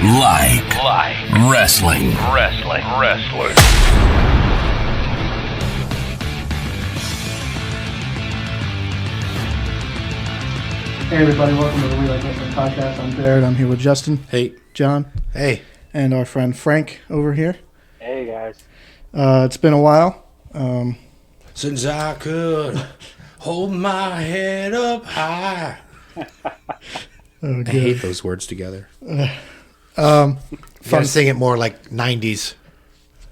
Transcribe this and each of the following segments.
Wrestling. Hey everybody, welcome to the We Like Wrestling podcast. I'm Jared. I'm here with Justin. Hey. John. Hey. And our friend Frank over here. Hey guys. It's been a while. Since I could hold my head up high. I hate those words together. Fun to sing it more like 90s.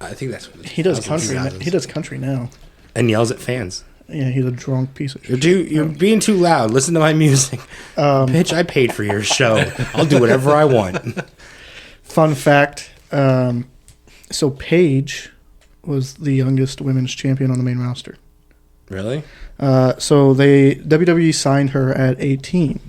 I think that's what He does country. He does country now. And yells at fans. Yeah, he's a drunk piece of shit. You're being too loud. Listen to my music. Bitch, I paid for your show. I'll do whatever I want. Fun fact. So Paige was the youngest women's champion on the main roster. Really? So WWE signed her at 18.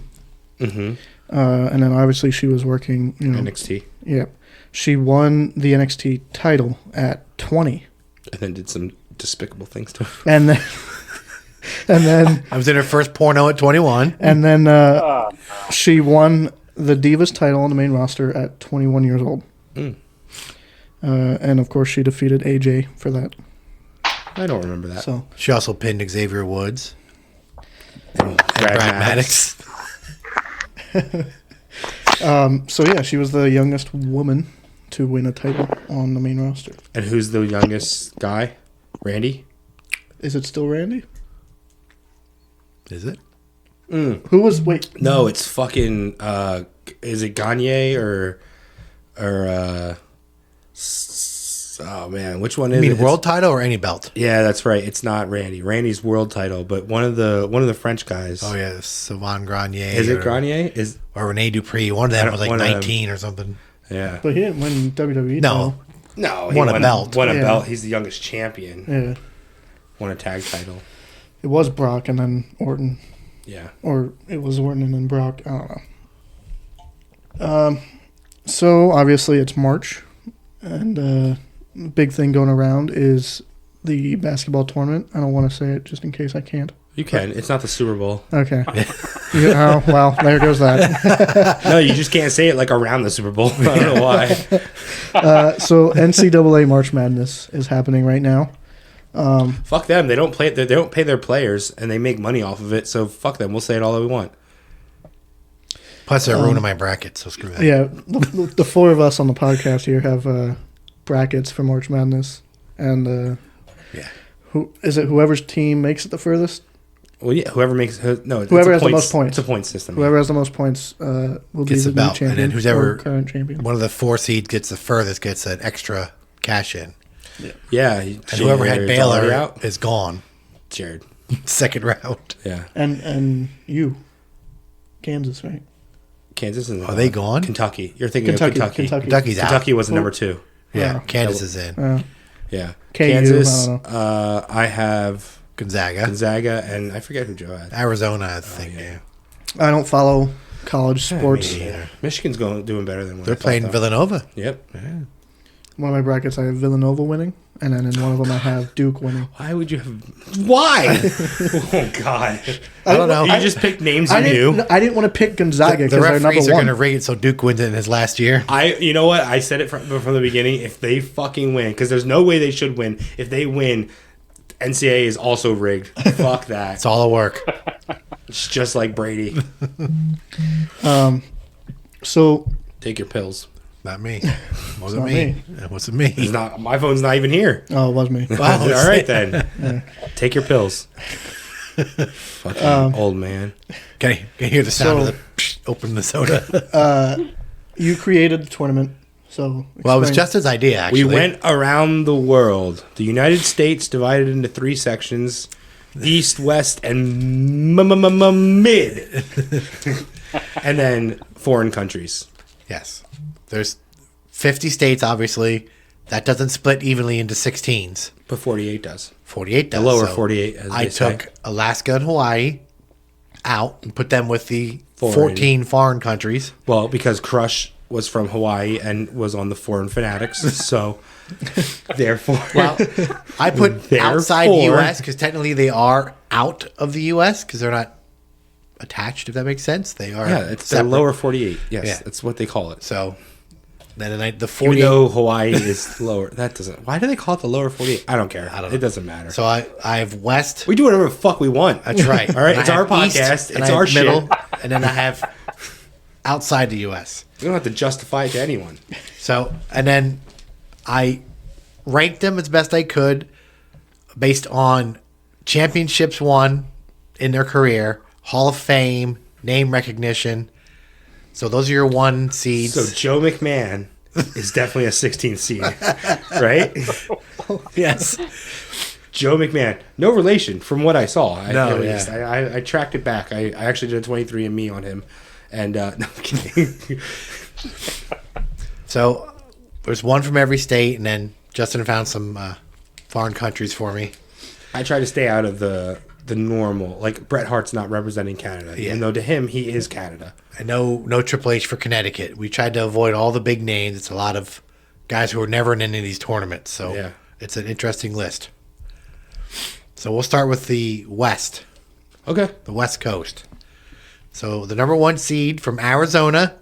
Mm-hmm. And then obviously she was working, NXT. Yeah. She won the NXT title at 20. And then did some despicable things to her. And then I was in her first porno at 21. And then she won the Divas title on the main roster at 21 years old. Mm. And of course she defeated AJ for that. I don't remember that. So She also pinned Xavier Woods and Brad Maddox. So yeah, she was the youngest woman to win a title on the main roster. And who's the youngest guy? Randy? Is it still Randy? Is it? Who was No, it's fucking is it Gagne or oh man, which one is You mean it? world title or any belt? Yeah, that's right. It's not Randy. Randy's world title, but one of the French guys. Oh yeah, Sylvain Grenier. Is it Grenier? Or Rene Dupree? One of them was like One of 19 or something. Yeah. But he didn't win WWE title. No, he won a belt. Won a Yeah. belt. He's the youngest champion. Yeah. Won a tag title. It was Brock and then Orton. Yeah. Or it was Orton and then Brock. I don't know. So obviously it's March, and big thing going around is the basketball tournament. I don't want to say it just in case I can't. You can. It's not the Super Bowl. Okay. Oh, well, there goes that. No, you just can't say it like around the Super Bowl. I don't know why. So NCAA March Madness is happening right now. Fuck them. They don't play it. They don't pay their players, and they make money off of it. So fuck them. We'll say it all that we want. Plus, they're ruining my bracket, so screw that. Yeah, the four of us on the podcast here have brackets for March Madness, and Yeah. whoever's team makes it the furthest? Well, yeah. Whoever has the most points. It's a point system. Whoever has the most points will be Gets the the new belt, and champion then whoever- or current champion. One of the 4 seeds gets the furthest gets an extra cash in. Yeah. And whoever had Jared's already Baylor out. is gone. Jared. Second round. Yeah. And you, Kansas, right? Kansas is Are they gone? Kentucky. You're thinking of Kentucky. Kentucky's out. Kentucky was the number 2. Yeah, Oh. Kansas is in. Yeah. KU, Kansas. I don't I have Gonzaga. and I forget who Joe had. Arizona, I think. yeah. I don't follow college sports. either. Michigan's doing better than what They're I thought, playing though. Villanova. Yep. One of my brackets, I have Villanova winning, and then in one of them I have Duke winning. Why would you have? Why? Oh God! I don't know. You just picked names you I knew. didn't want to pick Gonzaga The because they're referees number are one. going to rig it so Duke wins it in his last year. You know what? I said it from the beginning. If they fucking win, because there's no way they should win. If they win, NCAA is also rigged. Fuck that. It's all a work. It's just like Brady. So Take your pills. Not me. Wasn't not me. me. It wasn't me. It's not. My phone's not even here. oh, it was me. All right then. Take your pills. Fucking old man. Can you hear the sound So- of the open the soda? You created the tournament, so Well, it was explain. Justin's idea, actually. We went around the world. The United States divided into 3 sections: East, West, and mid. And then foreign countries. Yes. There's 50 states, obviously. That doesn't split evenly into 16s. But 48 does. 48 does. The lower so 48, as I they say. took Alaska and Hawaii out and put them with the Foreign. 14 foreign countries. Well, because Crush was from Hawaii and was on the Foreign Fanatics, so therefore... Well, I put outside the Therefore- U.S. because technically they are out of the U.S. because they're not attached, if that makes sense. They are yeah, it's the separate. lower 48. Yes, Yeah. that's what they call it. So Then the Even 48. though Hawaii is lower, that doesn't. Why do they call it the lower 48? I don't care. I don't know. It doesn't matter. So I have West. We do whatever the fuck we want. That's right. All right, And it's I our have East, podcast. and It's I our have middle, shit. and then I have outside the U.S. We don't have to justify it to anyone. So, and then I ranked them as best I could based on championships won in their career, Hall of Fame, name recognition. So those are your 1 seeds. So Joe McMahon is definitely a 16th seed, right? yes. Joe McMahon, no relation from what I saw. No, At least. yeah. I tracked it back. I actually did a 23andMe on him, and no, I'm kidding. So there's 1 from every state, and then Justin found some foreign countries for me. I try to stay out of the normal. Like Bret Hart's not representing Canada, Yeah. even though to him he is Canada. And no Triple H for Connecticut. We tried to avoid all the big names. It's a lot of guys who are never in any of these tournaments. So Yeah. it's an interesting list. So we'll start with the West, Okay. the West Coast. So the number 1 seed from Arizona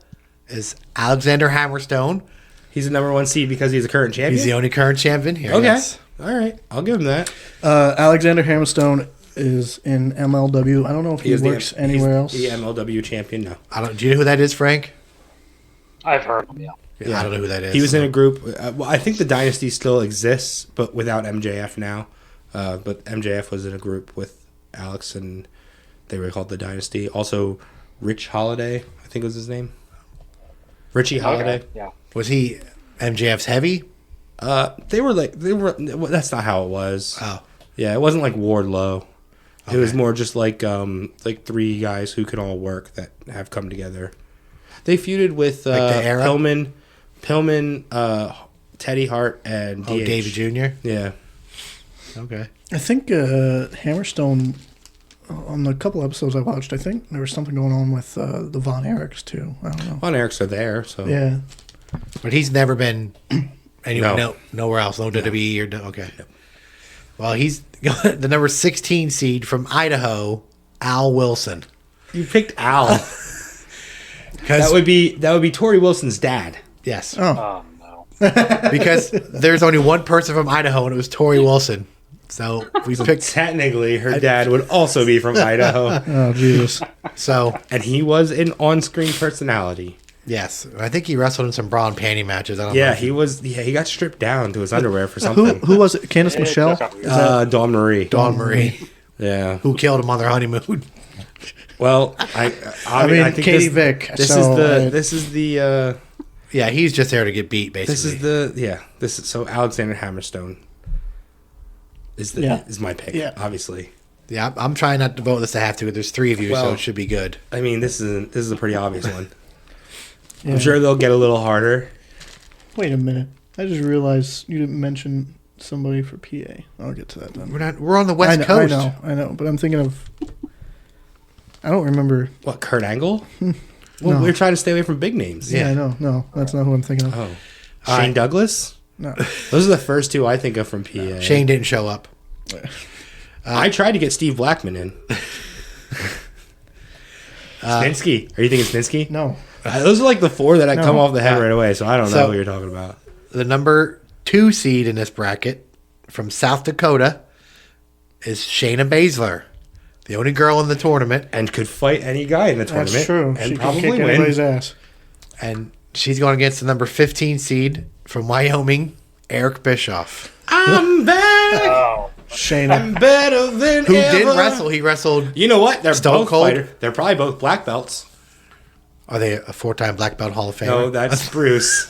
is Alexander Hammerstone. He's the number 1 seed because he's a current champion. He's the only current champion here. Okay. yes. All right. I'll give him that. Alexander Hammerstone is in MLW. I don't know if he is works anywhere else. The MLW champion. No. Do you know who that is, Frank? I've heard of him, yeah. Yeah, I don't know who that is. He was in a group. Well, I think the Dynasty still exists, but without MJF now. But MJF was in a group with Alex, and they were called the Dynasty. Also, Rich Holiday, I think was his name. Richie Holiday. Okay, yeah. Was he MJF's heavy? They were. That's not how it was. Oh. Yeah, it wasn't like Wardlow. It was Okay. more just like 3 guys who could all work that have come together. They feuded with Like the era? Pillman, Teddy Hart, and Oh, DH. David Jr.? Yeah. Okay. I think Hammerstone, on the couple episodes I watched, I think there was something going on with the Von Erichs too. I don't know. Von Erichs are there, so Yeah. But he's never been anywhere, No. nowhere else. No WWE or okay. Well, he's the number 16 seed from Idaho, Al Wilson. you picked Al. Because that would be Tori Wilson's dad. yes, Oh, Oh, no. because there's only one person from Idaho, and it was Tori Wilson. So we picked. Technically, her dad would also be from Idaho, oh, Jesus. So and he was an on-screen personality. yes, I think he wrestled in some bra and panty matches. I don't know. Yeah, he was. Yeah, he got stripped down to his underwear for something. Who was it? Candice It Michelle? just got weird. Dawn Marie. Dawn Marie, Yeah. who killed him on their honeymoon. Well, I mean, I think Katie Vick, This so, is the. Yeah, he's just there to get beat, basically. This is the. Yeah. This is so Alexander Hammerstone. Is my pick. Yeah. Obviously. Yeah, I'm trying not to vote this to have to. There's 3 of you, so Well- it should be good. I mean, this is a pretty obvious one. Yeah. I'm sure they'll get a little harder. Wait a minute. I just realized you didn't mention somebody for PA. I'll get to that then. We're on the West Coast. I know, but I'm thinking of. I don't remember. What, Kurt Angle? Well, No. we're trying to stay away from big names. Yeah, I know. No, that's not who I'm thinking of. Oh. Shane Douglas? No. Those are the first 2 I think of from PA. Shane didn't show up. I tried to get Steve Blackman in. Spinsky. Are you thinking Spinsky? No. Those are like the 4 that I come No. off the head right away, so I don't know So- what you're talking about. The number 2 seed in this bracket from South Dakota is Shayna Basler, the only girl in the tournament, And could fight any guy in the tournament. That's true. And She probably can kick win. anybody's ass. and she's going against the number 15 seed from Wyoming, Eric Bischoff, I'm back. Oh, Shayna. I'm better than who ever. did wrestle. He wrestled. You know what? They're Stone both Cold? fighters. They're probably both black belts. Are they a 4-time black belt Hall of Famer? No, that's Bruce.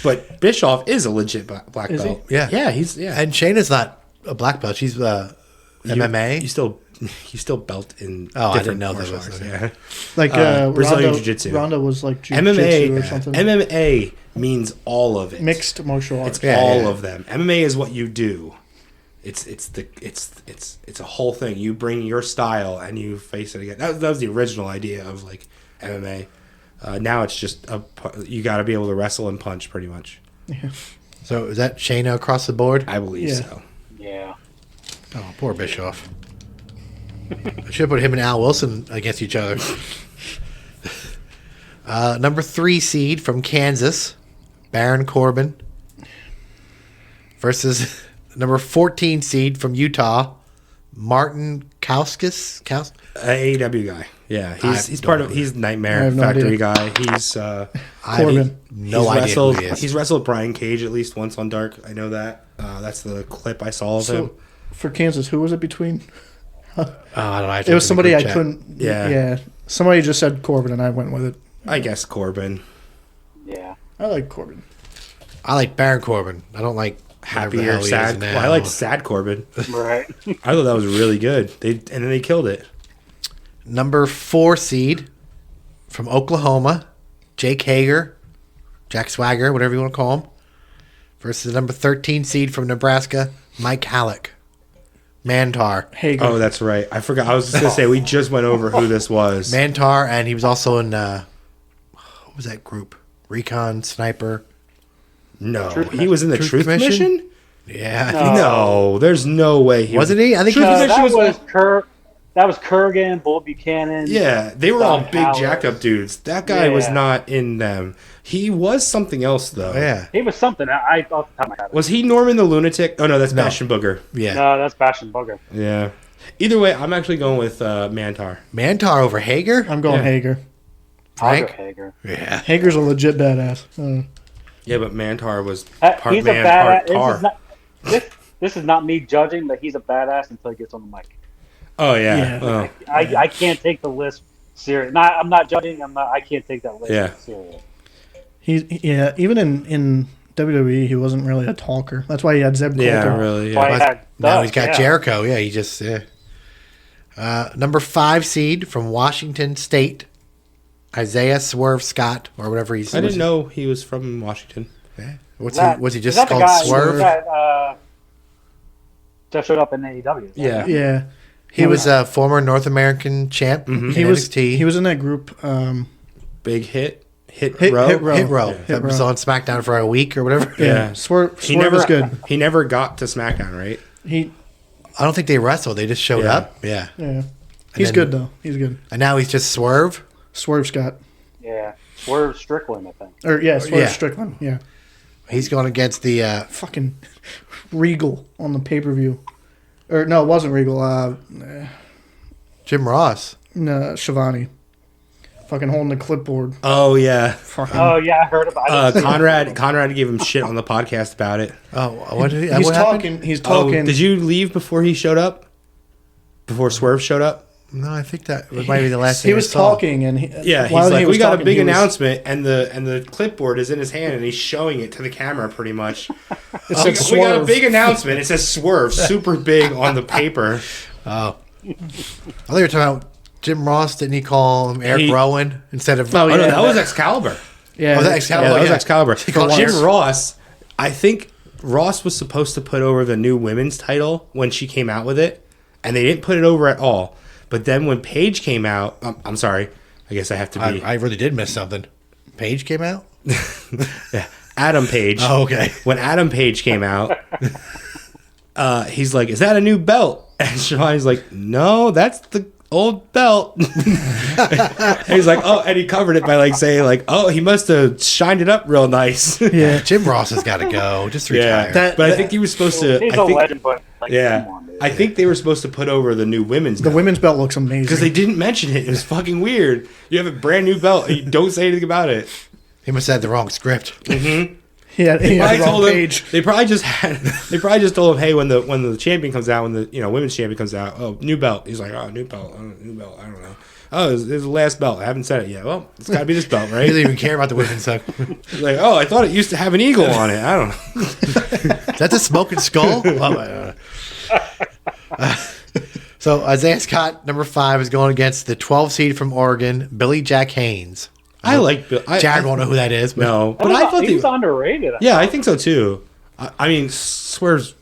But Bischoff is a legit black Is he? belt. Yeah. Yeah, he's yeah. And Shayna's not a black belt. She's MMA. You still belt in. Oh, I different didn't know that martial was- arts, okay. yeah. Like Brazilian Ronda, Jiu-Jitsu. Ronda was like jiu-jitsu or something. MMA means all of it. Mixed martial arts. It's Yeah, all yeah. of them. MMA is what you do. It's a whole thing. You bring your style and you face it again. That was the original idea of like MMA. Now it's just you got to be able to wrestle and punch pretty much. So is that Shayna across the board? I believe Yeah. so. yeah. Oh, poor Bischoff. I should have put him and Al Wilson against each other. Number 3 seed from Kansas, Baron Corbin versus number 14 seed from Utah, Martin Kauskas. AEW guy. Yeah, he's don't part know of. who He's Nightmare I have no Factory idea. guy. He's Corbin. No idea who he is. He's wrestled Brian Cage at least once on Dark. I know that. That's the clip I saw of him. So for Kansas, who was it between? I don't know. I It was somebody I chat. couldn't. Yeah. Yeah. Somebody just said Corbin, and I went with it. I guess Corbin. Yeah. I like Corbin. I like Baron Corbin. I don't like Happy whatever the or hell he is sad. now. Well, I like sad Corbin. Right. I thought that was really good. And then they killed it. Number 4 seed from Oklahoma, Jake Hager, Jack Swagger, whatever you want to call him, versus number 13 seed from Nebraska, Mike Halleck, Mantar. Hager. Oh, that's right. I forgot. I was just gonna say we just went over who this was. Mantar, and he was also in, what was that group? Recon, Sniper. No, he was in the Truth Truth Commission? Commission. Yeah. No, there's no way he Wasn't he? I think Truth he was. Commission That was Kurgan, Bull Buchanan. Yeah, they were all Don big Howard. jacked up dudes. That guy was Yeah. not in them. He was something else though. Yeah. He was something. I off the top of my head. Was he Norman the Lunatic? Oh no, that's Bastion Booger. Yeah. No, that's Bastion Booger. Yeah. Either way, I'm actually going with Mantar. Mantar over Hager? I'm going Yeah. Hager. Frank? I'll go Hager. Yeah. Hager's a legit badass. Yeah, but Mantar was part He's man, a badass. part tar. This is not me judging, but he's a badass until he gets on the mic. Oh yeah. Yeah. Oh. I can't take the list serious. I'm not judging. I can't take that list Yeah. serious. Even in WWE, he wasn't really a talker. That's why he had Zeb Coulter. Yeah, really. Why Yeah. I had Now Doug, he's got yeah. Jericho. Yeah, he just. Number 5 seed from Washington State, Isaiah Swerve Scott, or whatever he's. I didn't know he was from Washington. Yeah. What's That- he? Was he is just that the called guy Swerve? That showed up in AEW. Yeah. Yeah. He was a former North American champ. In He was NXT. he was in that group. Big hit Hit row. Row. Hit Row. Yeah. That was Row. on SmackDown for a week or whatever. Yeah. Swerve He was never good. He never got to SmackDown, right? He I don't think they wrestled. They just showed Yeah. up. Yeah. yeah. He's then- good though. He's good. And now he's just Swerve. Swerve Scott. Yeah. Swerve Strickland, I think. Or yeah, Swerve Yeah. Strickland. Yeah. He's going against the. Fucking Regal on the pay-per-view. Or no, it wasn't Regal. Jim Ross. No, Shivani. Fucking holding the clipboard. Oh yeah. Fucking. Oh yeah, I heard about it. Conrad gave him shit on the podcast about it. Oh, what did he? he's what happened? talking. He's Oh, talking. did you leave before he showed up? Before Swerve showed up? No, I think that might be the last thing He I was saw. talking, and Yeah, while he's like, he was we got talking, a big he was- announcement, and the clipboard is in his hand, and he's showing it to the camera pretty much. It we, said we got a Swerve. big announcement. It says Swerve, super big on the paper. Oh. I thought you were talking about Jim Ross. Didn't he call him Eric He- Rowan instead of. Oh, Oh, no, yeah. that was Excalibur. Yeah, Oh, that Yeah, Excalibur. that was yeah. Excalibur. called Jim Eric- Ross, I think Ross was supposed to put over the new women's title when she came out with it, and they didn't put it over at all. But then when Paige came out, I'm sorry, I guess I have to be I really did miss something. Paige came out? Adam Page. Oh, okay. When Adam Page came out, he's like, "Is that a new belt?" And Shivani's like, "No, that's the old belt." And he's like, "Oh," and he covered it by like saying, "Like, oh, he must have shined it up real nice." yeah. Jim Ross has got to go. Just retire. That- But I think he was supposed to. He's I a think, legend, but like, yeah, come on, dude. I think they were supposed to put over the new women's The belt. women's belt looks amazing. Because they didn't mention it. It was fucking weird. You have a brand new belt and you don't say anything about it. He must have had the wrong script. he had the Probably wrong told him- page. they probably just told him, hey, when the champion comes out, when the women's champion comes out, oh, new belt. He's like, oh, new belt, new belt. I don't know. Oh, it's the last belt. I haven't said it yet. Well, it's got to be this belt, He right? doesn't even care about the women's stuff. He's like, oh, I thought it used to have an eagle on it. I don't know. Is that the smoking skull? So Isaiah Scott, number 5, is going against the 12 seed from Oregon, Billy Jack Haynes. I like Bill. Jared won't know who that is. But No, but I thought he they. was underrated. Yeah, I think so too. I mean, Swerve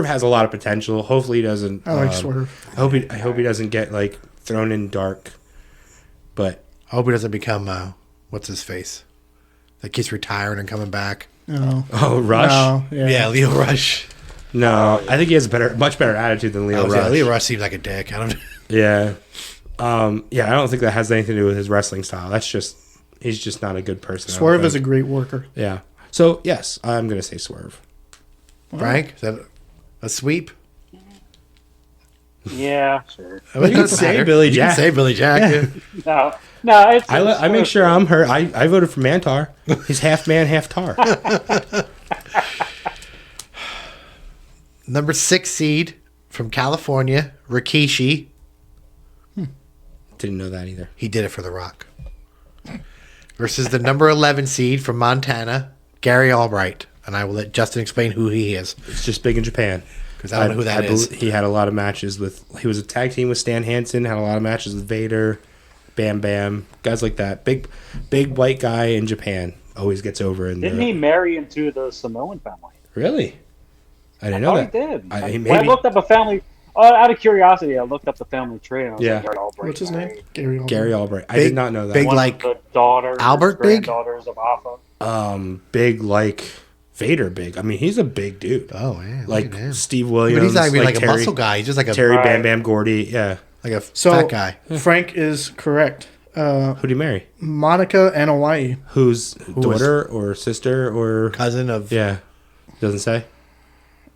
has a lot of potential. Hopefully, he doesn't. I like Swerve. I hope he doesn't get like thrown in dark. But I hope he doesn't become, what's his face? That keeps retiring and coming back. No. Rush. No. Yeah, Yeah. Leo Rush. No, I think he has much better attitude than Leo Oh, Rush. yeah, Leo Rush seems like a dick. I don't. Yeah. Yeah, I don't think that has anything to do with his wrestling style. He's just not a good person. I don't Swerve is a think. great worker. Yeah. So yes, I'm gonna say Swerve. Frank, is that a sweep? Yeah, sure. You can say Billy You Jack. can say Billy Jack. Yeah. No, it's. I make sure I'm her. I voted for Mantar. He's half man, half tar. Number 6 seed from California, Rikishi. Didn't know that either. He did it for The Rock. Versus the number 11 seed from Montana, Gary Albright. And I will let Justin explain who he is. It's just big in Japan. Because I don't know who that is. He had a lot of matches with. He was a tag team with Stan Hansen. Had a lot of matches with Vader, Bam Bam, guys like that. Big white guy in Japan always gets over. Didn't he marry into the Samoan family? Really? I didn't know that. He did. Maybe. When I looked up a family. Out of curiosity, I looked up the family tree. And I was Yeah. like, Gary Albright. What's his name? Gary Albright. Gary Albright. I did not know that. big One like of the daughters, Albert big? granddaughters of Alpha. Big like Vader. Big. I mean, he's a big dude. Oh, yeah. Like Steve Williams. But he's not even like a Terry, muscle guy. He's just like a Terry Right. Bam Bam Gordy. Yeah. like a So fat guy. Frank is correct. Who'd he marry? Monica Anoa'i. Whose daughter or sister or Cousin of yeah? Doesn't say.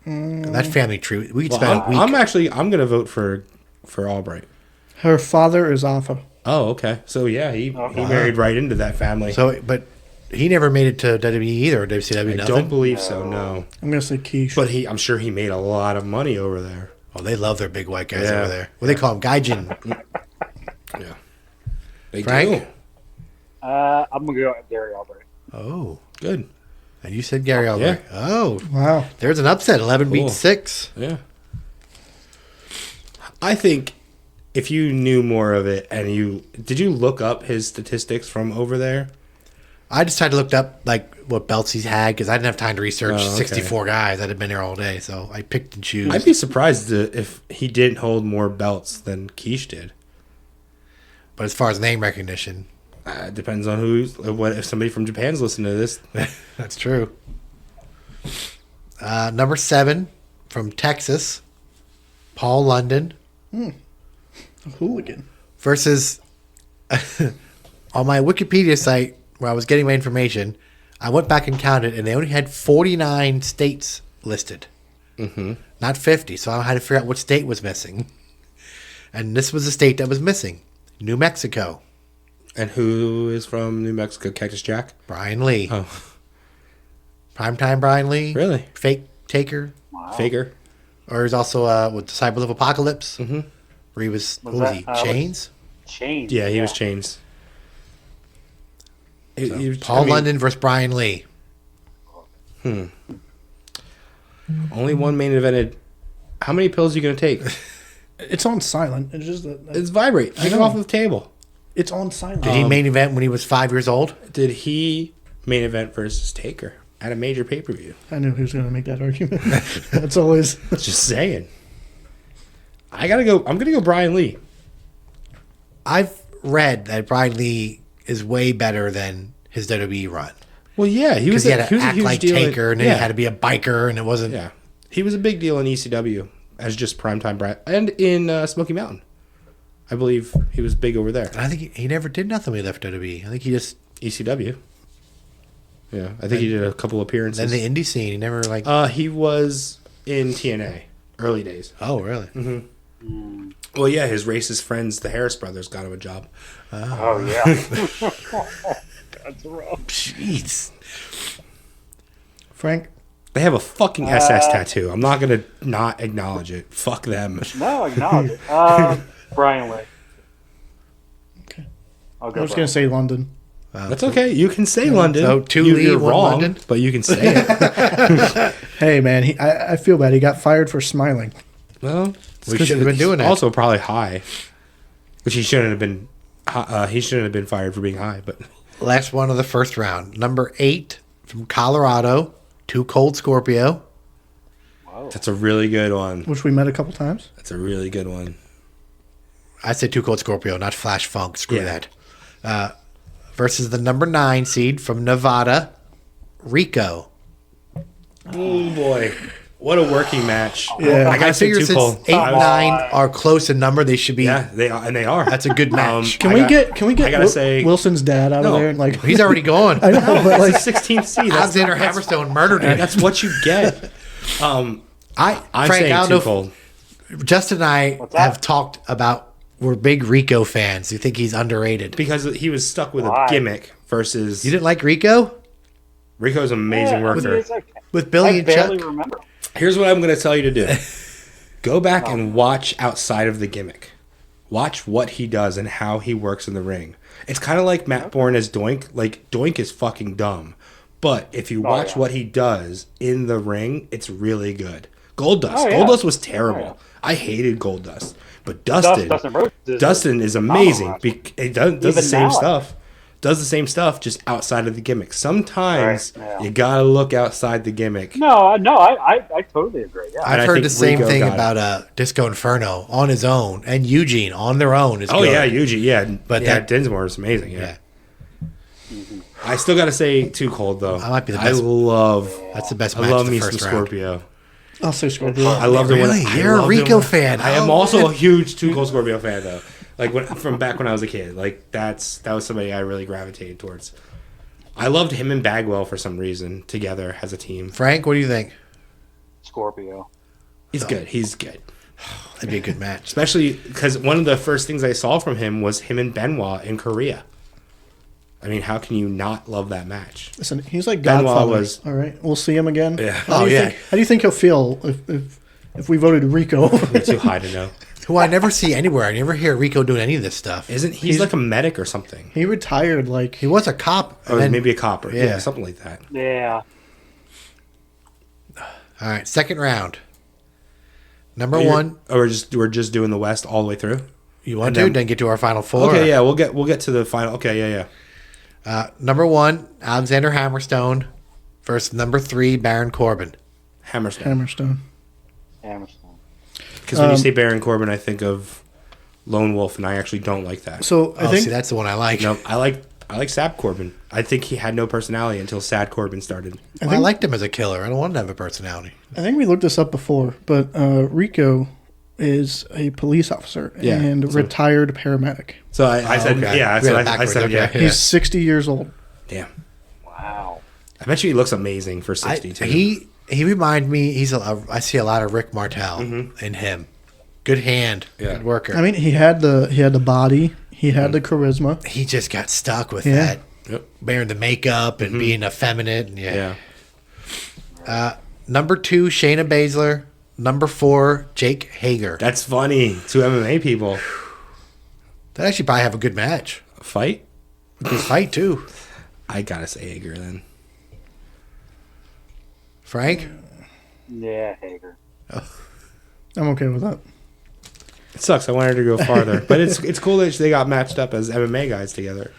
that family tree. We could Well, spend a week. I'm gonna vote for Albright. Her father is Alpha. Oh, okay. So yeah, he married right into that family. So, but he never made it to WWE either, or WCW. I Nothing. don't believe so. No, I'm gonna say Quiche. but I'm sure he made a lot of money over there. Oh, they love their big white guys Yeah. over there. Well, they call him Gaijin. Yeah, they Frank? do. I'm gonna go with Gary Albright. Oh, Good. and you said Gary Albright. Oh, Wow. there's an upset. 11 Cool. beats 6. Yeah. I think if you knew more of it and did you look up his statistics from over there? I just tried to look up like what belts he's had because I didn't have time to research Oh, okay. 64 guys that had been there all day. So I picked and choose. I'd be surprised if he didn't hold more belts than Quiche did. But as far as name recognition, It depends on if somebody from Japan's listening to this. that's true. Number 7 from Texas, Paul London A hooligan. versus on my Wikipedia site where I was getting my information, I went back and counted, and they only had 49 states listed, not 50. So I had to figure out what state was missing, and this was the state that was missing: New Mexico. And who is from New Mexico? Cactus Jack? Brian Lee, Oh, primetime Brian Lee, really? fake Taker, Faker? or he's also with Disciple of Apocalypse, where he was who was that, he? Chains. Change. Yeah, he was Chains. Paul London versus Brian Lee. Only one main evented. How many pills are you going to take? It's on silent. It's just that It's vibrate. Take it know. off the table. it's on silent. Did he main event when he was 5 years old? Did he main event versus Taker at a major pay-per-view? I knew he was gonna make that argument. That's always. Just saying. I'm going to go Brian Lee. I've read that Brian Lee is way better than his WWE run. Well, yeah, he Because was he a had to act huge like deal Taker, and then yeah. he had to be a biker, and it wasn't. Yeah. He was a big deal in ECW as just primetime Brian. And in Smoky Mountain. I believe he was big over there. And I think he never did nothing when he left WWE. I think he just ECW. Yeah, I think he did a couple appearances. then the indie scene. He never like. He was in TNA early days. Oh, really? Well, yeah, his racist friends, the Harris brothers, got him a job. Oh yeah. That's rough. Jeez. Frank. They have a fucking SS tattoo. I'm not gonna not acknowledge it. Fuck them. No, acknowledge it. Brian Lee. Okay. I'll I go. was gonna say London. That's okay. You can say London. So, two You're Lee, one wrong, London? but you can say it. Hey man, I feel bad. He got fired for smiling. Well, We shouldn't have been doing that. Also, probably high, which he shouldn't have been. He shouldn't have been fired for being high. But Last one of the first round. Number 8 from Colorado, Too Cold Scorpio. that's a really good one. Which we met a couple times. That's a really good one. I said Too Cold Scorpio, not Flash Funk. Screw Yeah. that. Versus the number 9 seed from Nevada, Rico. Oh boy. What a working match. Yeah. I gotta say figure Too since Cold. 8 and 9 are close in number, they should be. Yeah, they are, and they are. That's a good match. Can we get I gotta say, Wilson's dad out of No. there? And like, He's already gone. I know, but like, that's the 16th seed. Alexander Hammerstone murdered him. That's what you get. I'm Frank, I saying don't Too know. Cold. Justin and I What's that? have talked about. We're big Rico fans. You think he's underrated? Because he was stuck with Why? a gimmick versus You didn't like Rico Rico's an amazing worker. It's okay. with Billy I and Chuck? barely remember. Here's what I'm going to tell you to do. Go back and watch outside of the gimmick. Watch what he does and how he works in the ring. It's kind of like Matt Bourne as Doink. Like, Doink is fucking dumb. But if you watch yeah. what he does in the ring, it's really good. Goldust. Oh, yeah. Goldust was terrible. Oh, yeah. I hated Goldust. But Dustin, Rhodes Dustin is amazing. wrestler. He does the Even same now. stuff. Does the same stuff, just outside of the gimmick. Sometimes Right, yeah. you gotta look outside the gimmick. No, I totally agree. Yeah. I've I heard think the same Rico thing got it. about Disco Inferno on his own and Eugene on their own is Oh good. yeah, Yuji, yeah, But but yeah, that- Dinsmore is amazing. Yeah, Yeah. I still gotta say Too Cold though. That might be the I best- love. That's the best I match love of the me some first round. Scorpio. I'll say Scorpio. I love him. Really? You're a Rico fan. I am Oh, also man. a huge Too Cold Scorpio fan though. Like from back when I was a kid. Like that was somebody I really gravitated towards. I loved him and Bagwell for some reason together as a team. Frank, what do you think? Scorpio. He's good. He's good. That'd be a good match. Especially because one of the first things I saw from him was him and Benoit in Korea. I mean, how can you not love that match? Listen, he's like Benoit Godfather. was- All right, we'll see him again. Yeah. How Oh, do you yeah. Think, how do you think he'll feel if we voted Rico? Too high to know. Who I never see anywhere. I never hear Rico doing any of this stuff. Isn't he's like a medic or something? He retired like He was a cop. Or and then- maybe a copper. Yeah. Yeah. Something like that. Yeah. All right, second round. Number one, Or we're just doing the West all the way through. you want and to then- then get to our final four. Okay, yeah, we'll get to the final. Okay, yeah. Number one, Alexander Hammerstone versus number 3, Baron Corbin. Hammerstone. Hammerstone. Hammerstone. Because when you say Baron Corbin, I think of Lone Wolf, and I actually don't like that. So I Oh, think see, that's the one I like. No, I like Sap Corbin. I think he had no personality until Sad Corbin started. I liked him as a killer. I don't want him to have a personality. I think we looked this up before, but Rico is a police officer Yeah, and so- retired paramedic. So I said, okay. yeah, We so had it I backwards, said, okay. yeah. Yeah. He's 60 years old. Damn. Wow. I bet you he looks amazing for 62. He reminds me. I see a lot of Rick Martel in him. Good hand, Yeah. good worker. I mean, he had the body, he had the charisma. he just got stuck with Yeah. that, Yep. wearing the makeup and being effeminate. And Yeah. Number 2, Shayna Basler. Number 4, Jake Hager. That's funny. 2 MMA people. That actually probably have a good match. Fight? Good fight too. I gotta say Hager then. Frank. Yeah, Hager. I'm okay with that. It sucks. I wanted to go farther. But it's cool that they got matched up as MMA guys together.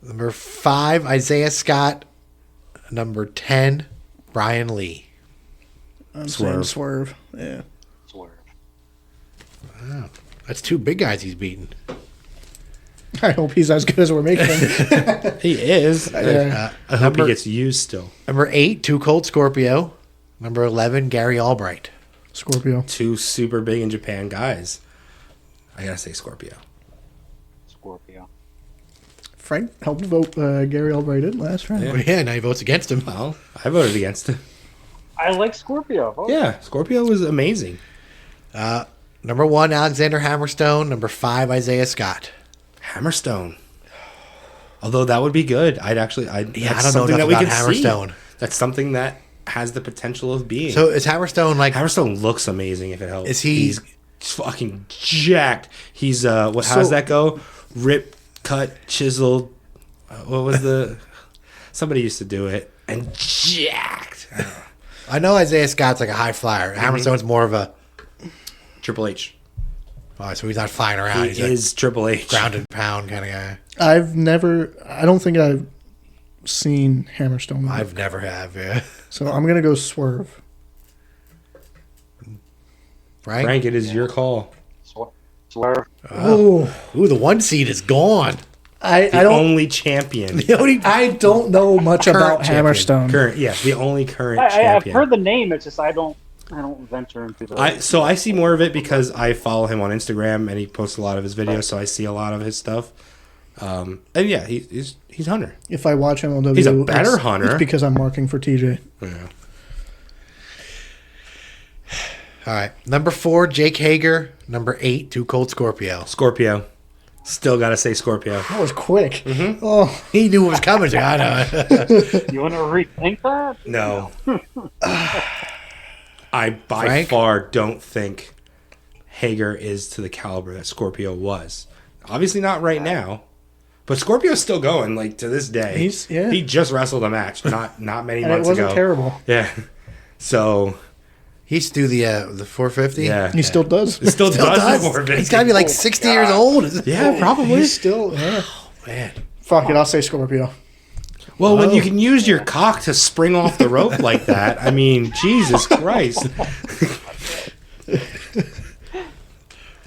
Number 5, Isaiah Scott. Number 10, Brian Lee. I'm saying Swerve. Yeah. Swerve. That's 2 big guys he's beaten. I hope he's as good as we're making him. He is. Yeah. I hope he gets used still. Number 8, Too Cold Scorpio. Number 11, Gary Albright. Scorpio. 2 super big in Japan guys. I gotta say Scorpio. Scorpio. Frank helped vote Gary Albright in last round. Yeah. Well, yeah, now he votes against him. Well, I voted against it. I like Scorpio. Oh, Yeah, Scorpio was amazing. Number 1, Alexander Hammerstone. Number 5, Isaiah Scott. Hammerstone. Although that would be good. I that's don't know something enough that we about could see. Hammerstone. That's something that has the potential of being. So is Hammerstone like? Hammerstone looks amazing if it helps. Is he- He's fucking jacked. He's how does that go? Rip, cut, chiseled. What was the? Somebody used to do it and jacked. I don't know. I know Isaiah Scott's like a high flyer. Hammerstone's more of a. Triple H. Oh, so he's not flying around. He He's is Triple H. a ground and pound kind of guy. I don't think I've seen Hammerstone. I've never have. Yeah. So I'm going to go Swerve. Frank. Frank, it is your call. Swerve. Oh, Ooh, the 1 seed is gone. The only champion. I don't know much about champion. Hammerstone. The only current I've champion. heard the name. It's just I don't venture into the. So I see more of it because I follow him on Instagram and he posts a lot of his videos, so I see a lot of his stuff. And yeah, he's Hunter. If I watch MLW, He's a better hunter. It's because I'm working for TJ. Yeah. All right. Number 4, Jake Hager. Number 8, Too Cold Scorpio. Scorpio. Still got to say Scorpio. That was quick. Mm-hmm. Oh, He knew what was coming. So I know. You want to rethink that? No. I by Frank? far don't think Hager is to the caliber that Scorpio was. Obviously not right now, but Scorpio's still going like to this day. He just wrestled a match not many and it months wasn't ago. terrible. Yeah. So He's through the 450. yeah, He still does. it still does. He's got to be like 60 years old. Yeah, probably. He's still. Yeah. Man. Fuck it. I'll say Scorpio. Well, when you can use your cock to spring off the rope like that, I mean, Jesus Christ.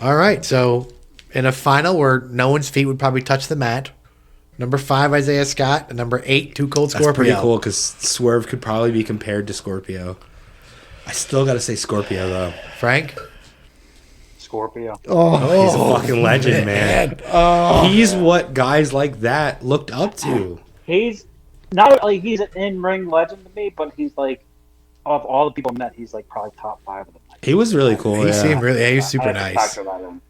All right. So in a final where no one's feet would probably touch the mat, number 5, Isaiah Scott, and number 8, Too Cold Scorpio. That's pretty cool because Swerve could probably be compared to Scorpio. I still got to say Scorpio, though. Frank? Scorpio. Oh, He's a fucking legend, man. He's what guys like that looked up to. He's not like he's an in-ring legend to me, but he's like of all the people I met, he's like probably top 5 of them. He was really cool. He seemed really, he was super I have to nice. factor that in.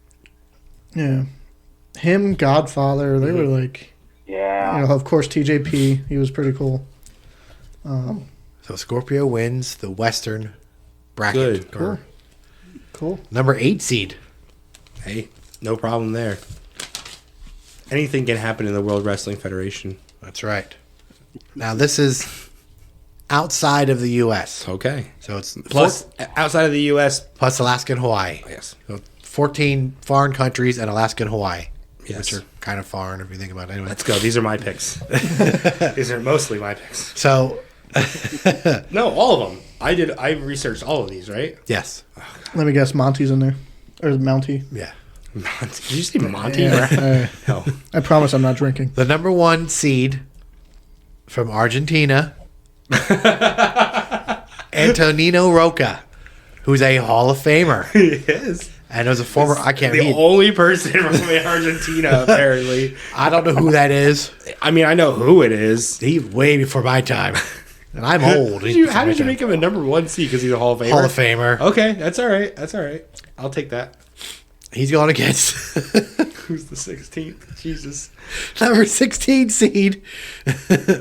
yeah. Him, Godfather. They were like, Yeah. you know, of course, TJP. He was pretty cool. So Scorpio wins the Western bracket. Good. Or Cool. number 8 seed. Hey, no problem there. Anything can happen in the World Wrestling Federation. That's right. Now this is outside of the U.S. Okay. So it's Plus, outside of the U.S., plus Alaska and Hawaii. yes. So 14 foreign countries and Alaska and Hawaii, Yes. which are kind of foreign if you think about it. Anyway. Let's go. These are my picks. These are mostly my picks. So, No, all of them. I researched all of these, right? yes. Let me guess. Monty's in there. Or Mountie. Yeah. Monty. Did you say Monty? Yeah. No. I promise I'm not drinking. The number 1 seed from Argentina, Antonino Roca, who's a Hall of Famer. He is. And was a former, I can't The read. only person from Argentina, apparently. I don't know who that is. I mean, I know who it is. He's way before my time. And I'm old. How did you make him a number 1 seed? Because he's a Hall of Famer? Hall of Famer? Okay, that's all right. That's all right. I'll take that. He's going against Who's the 16th? Jesus. number 16 seed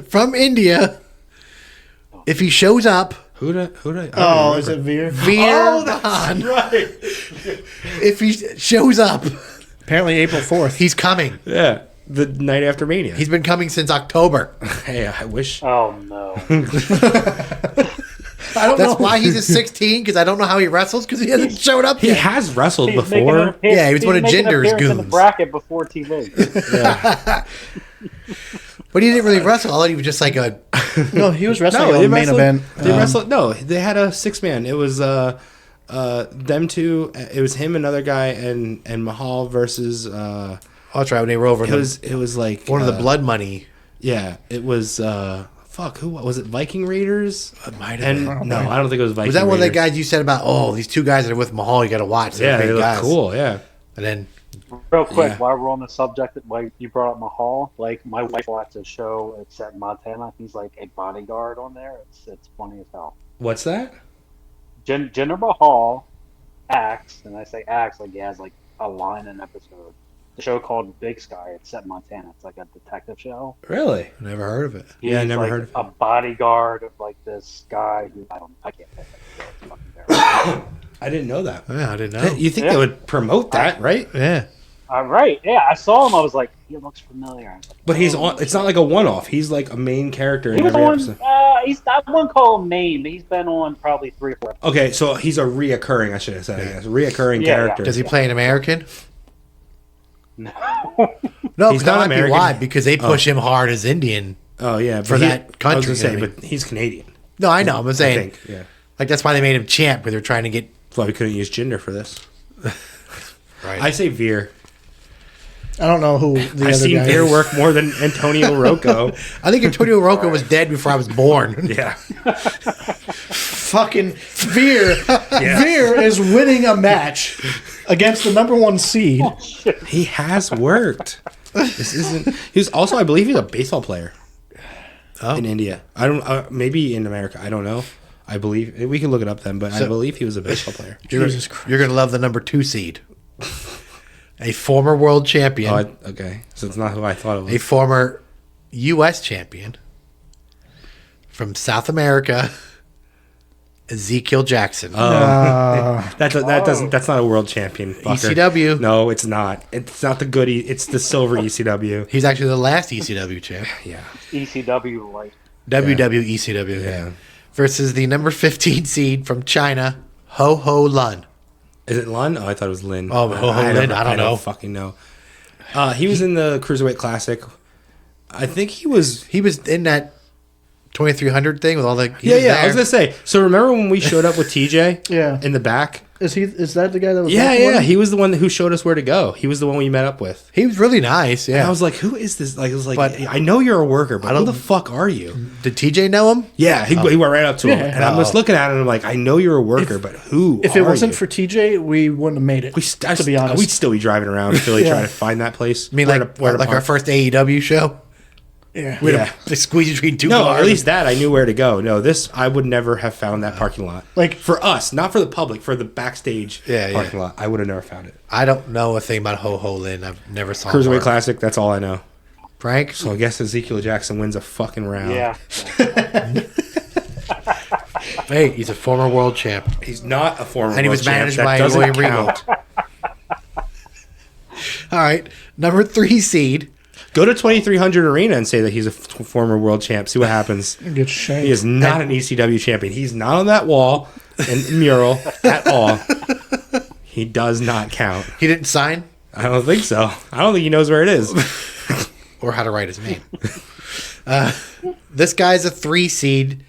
from India. If he shows up, Who? Oh, is it Veer? Veer that's Mahan. right. If he shows up, Apparently April 4th. he's coming. Yeah, the night after Mania. He's been coming since October. Hey, I wish. Oh no. I don't That's know. why he's a 16, because I don't know how he wrestles, because he hasn't showed up He yet. has wrestled He's making an before. appearance- Yeah, he was one of he's making an Jinder's appearance in the goons. bracket before TV. But he didn't really wrestle. I thought he was just like a... No, he was wrestling No, on they the main wrestled. event. They wrestled. No, they had a 6-man. It was them two. It was him, another guy, and Mahal versus. Oh, that's right, when they were over. It was like one of the Blood Money. Yeah, it was. Fuck, who was it? Viking Raiders? It might have been. And no, I don't think it was Viking. Was that one of the Raiders. guys you said about, oh, these 2 guys that are with Mahal, you got to watch. They're Yeah, big they look guys. cool. Yeah. And then, Real quick, Yeah. while we're on the subject, why you brought up Mahal, like my wife watched a show. It's at Montana. He's like a bodyguard on there. It's funny as hell. What's that? Jinder Mahal acts, and I say acts like he has like a line in an episode. The show called Big Sky. It's set in Montana. It's like a detective show. Really? I never heard of it. Yeah, I He's, never like, heard of it. a bodyguard of like this guy who I can't think of it. It's fucking terrible. I didn't know that. Yeah, I didn't know. You think Yeah. they would promote that, right? Yeah. Right? Yeah, I saw him. I was like, he looks familiar. I was like, But he's oh, on. It's not like a one-off. He's like a main character He in was every on. episode. He's I wouldn't call him main, but he's been on probably 3 or 4 episodes. Okay, so he's a reoccurring. I should have said. I guess reoccurring Yeah, character. Does he play an American? No. No, He's because that not might be American. why, because they push him hard as Indian. Oh yeah, For but that country, I was gonna say, you know what I but he's Canadian. No, I know. I'm I saying, think. Yeah. like, that's why they made him champ, because they're trying to get... That's why we couldn't use gender for this. Right. I say Veer. I don't know who the I've other seen guy their is. work more than Antonio Rocco. I think Antonio Rocco was dead before I was born. Yeah. Fucking Veer. Veer is winning a match against the number 1 seed. He has worked. This isn't. He was also, I believe, he's a baseball player in India. I don't. Maybe in America. I don't know. I believe we can look it up then, but I believe he was a baseball player. Jesus Christ. You're going to love the number 2 seed. A former world champion. Oh, okay, so it's not who I thought it A was. former U.S. champion from South America, Ezekiel Jackson. That's not a world champion. Fucker. ECW. No, it's not. It's not the good. It's the silver ECW. He's actually the last ECW champ. Yeah. ECW like WWE ECW. Yeah. Versus the number 15 seed from China, Ho Ho Lun. Is it Lun? Oh, I thought it was Lin. Oh, Ho Ho Lin? I don't know. Fucking know. He was in the Cruiserweight Classic. I think he was. He was in that 2300 thing with all the. Yeah. I was gonna say. So remember when we showed up with TJ? Yeah. In the back. Is that the guy that was? Yeah. He was the one who showed us where to go. He was the one we met up with. He was really nice. Yeah. And I was like, who is this? Like, I was like, But- I know you're a worker, but who the fuck are you? Did TJ know him? Yeah, he went right up to him, Yeah. and I'm just looking at him. I'm like, I know you're a worker, but who? If it are wasn't you? for TJ, we wouldn't have made it. to be honest, we'd still be driving around Philly Yeah. trying to find that place. I mean, Where like, to- where to like our park. first AEW show? yeah. We had Yeah. to squeeze between two No, cars. at least that I knew where to go. No, this I would never have found that parking lot. Like- for us, not for the public, for the backstage Yeah, parking lot. I would have never found it. I don't know a thing about Ho Ho Lin. I've never saw Cruiserweight him. Classic. That's all I know. Frank? So I guess Ezekiel Jackson wins a fucking round. yeah. Hey, he's a former world champ. He's not a former. And he was world champ. managed That by doesn't William Regal. count. All right. Number 3 seed. Go to 2300 Arena and say that he's a former world champ. See what happens. Get shanked. He is not an ECW champion. He's not on that wall and mural at all. He does not count. He didn't sign I don't think so. I don't think he knows where it is. or how to write his name. This guy's a 3 seed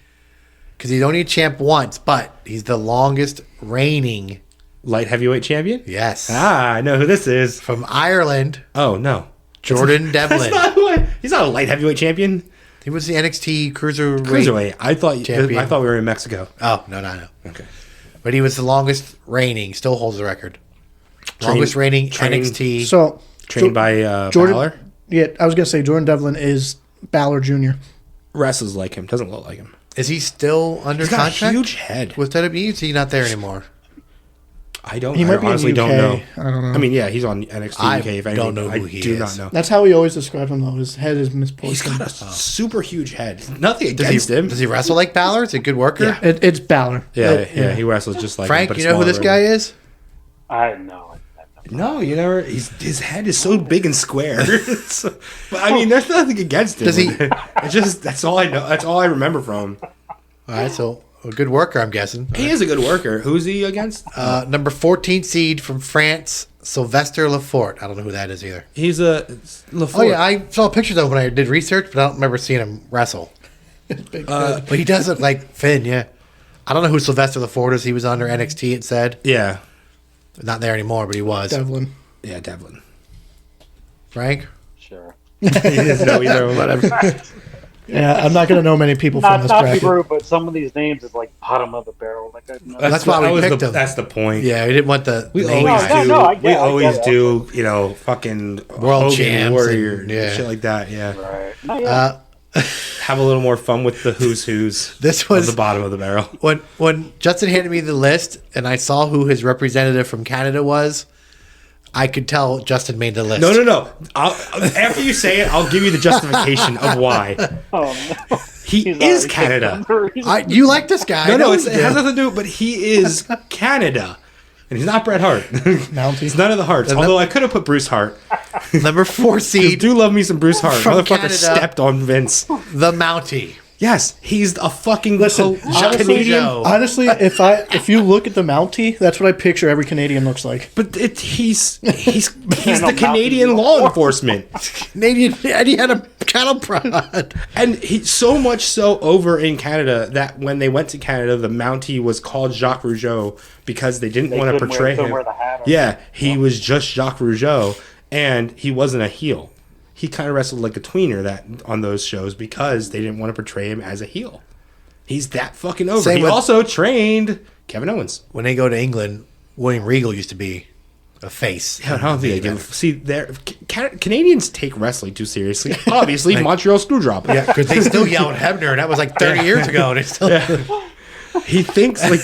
because he's only a champ once, but he's the longest reigning. Light heavyweight champion? Yes. I know who this is. From Ireland, Oh, no. Jordan Devlin. He's not a light heavyweight champion. He was the NXT Cruiserweight. Cruiserweight. I thought Champion. we were in Mexico. Oh, no. Okay. But he was the longest reigning, still holds the record. Longest reigning trained- NXT. So Trained by Jordan. Balor. Yeah, I was gonna say Jordan Devlin is Balor Jr. Wrestles like him. Doesn't look like him. Is he still under He's got contract a huge head. with WWE? Is he not there anymore? I don't. He might I be in honestly UK. don't know. I don't know. I mean, yeah, he's on NXT I UK. If anything, don't know who I he do is. not know. That's how we always describe him, though. His head is He's misplaced. got a super huge head. Nothing Does against him. Does he wrestle like Balor? Is he a good worker? Yeah. It's Balor. Yeah, he wrestles just like him, Frank, but a you know who smaller this guy version. is? I know. No, you never. His head is so big and square. But I mean, there's nothing against him. Does he- It's just that's all I know. That's all I remember from him. All right, so a good worker, I'm guessing. He is a good worker. Who's he against? Number 14 seed from France, Sylvester Lefort. I don't know who that is either. He's a Lafort. Oh, yeah, I saw pictures of him when I did research, but I don't remember seeing him wrestle. But he does look like Finn, yeah. I don't know who Sylvester Lefort is. He was under NXT, it said. Yeah, Not there anymore, but he was. Devlin. yeah, Devlin. Frank? Sure. He doesn't know either. Whatever. Yeah, I'm not gonna know many people from Not this not to be bracket. rude, but some of these names is like bottom of the barrel. Like I know. That's why we picked him. That's the point. Yeah, we didn't want the We name. always No, do. no, I get we it, I always get it. do. You know, fucking World Hogan champs Warrior, and- yeah. shit like that. Yeah, Right. No, yeah. have a little more fun with the who's. This on was the bottom of the barrel. when Justin handed me the list and I saw who his representative from Canada was. I could tell Justin made the list. No. After you say it, I'll give you the justification of why. Oh no. He He's is already Canada. picked numbers. You like this guy? I No, know it you has do. nothing to do. But he is Canada, and he's not Bret Hart. Mountie. He's none of the Harts. Although I could have put Bruce Hart. Number 4 I seed, do love me some Bruce Hart. From Motherfucker Canada. stepped on Vince. the Mountie. Yes, he's a fucking Listen, honestly, Canadian. honestly, if you look at the Mountie, that's what I picture every Canadian looks like. But he's the No, Canadian Mountie. law enforcement, Canadian, and he had a cattle prod. and he so much so over in Canada that when they went to Canada, the Mountie was called Jacques Rougeau because they didn't want to couldn't portray couldn't him. wear the hat or Yeah, he was just Jacques Rougeau, And he wasn't a heel. He kind of wrestled like a tweener that on those shows because they didn't want to portray him as a heel. He's that fucking over. Same he with- also trained Kevin Owens. When they go to England, William Regal used to be a face. Yeah, I don't think they give. See, Canadians take wrestling too seriously. Obviously, Montreal Screwdrop. Yeah, because they still yell at Hebner, and that was like 30 years ago. And it's still He thinks like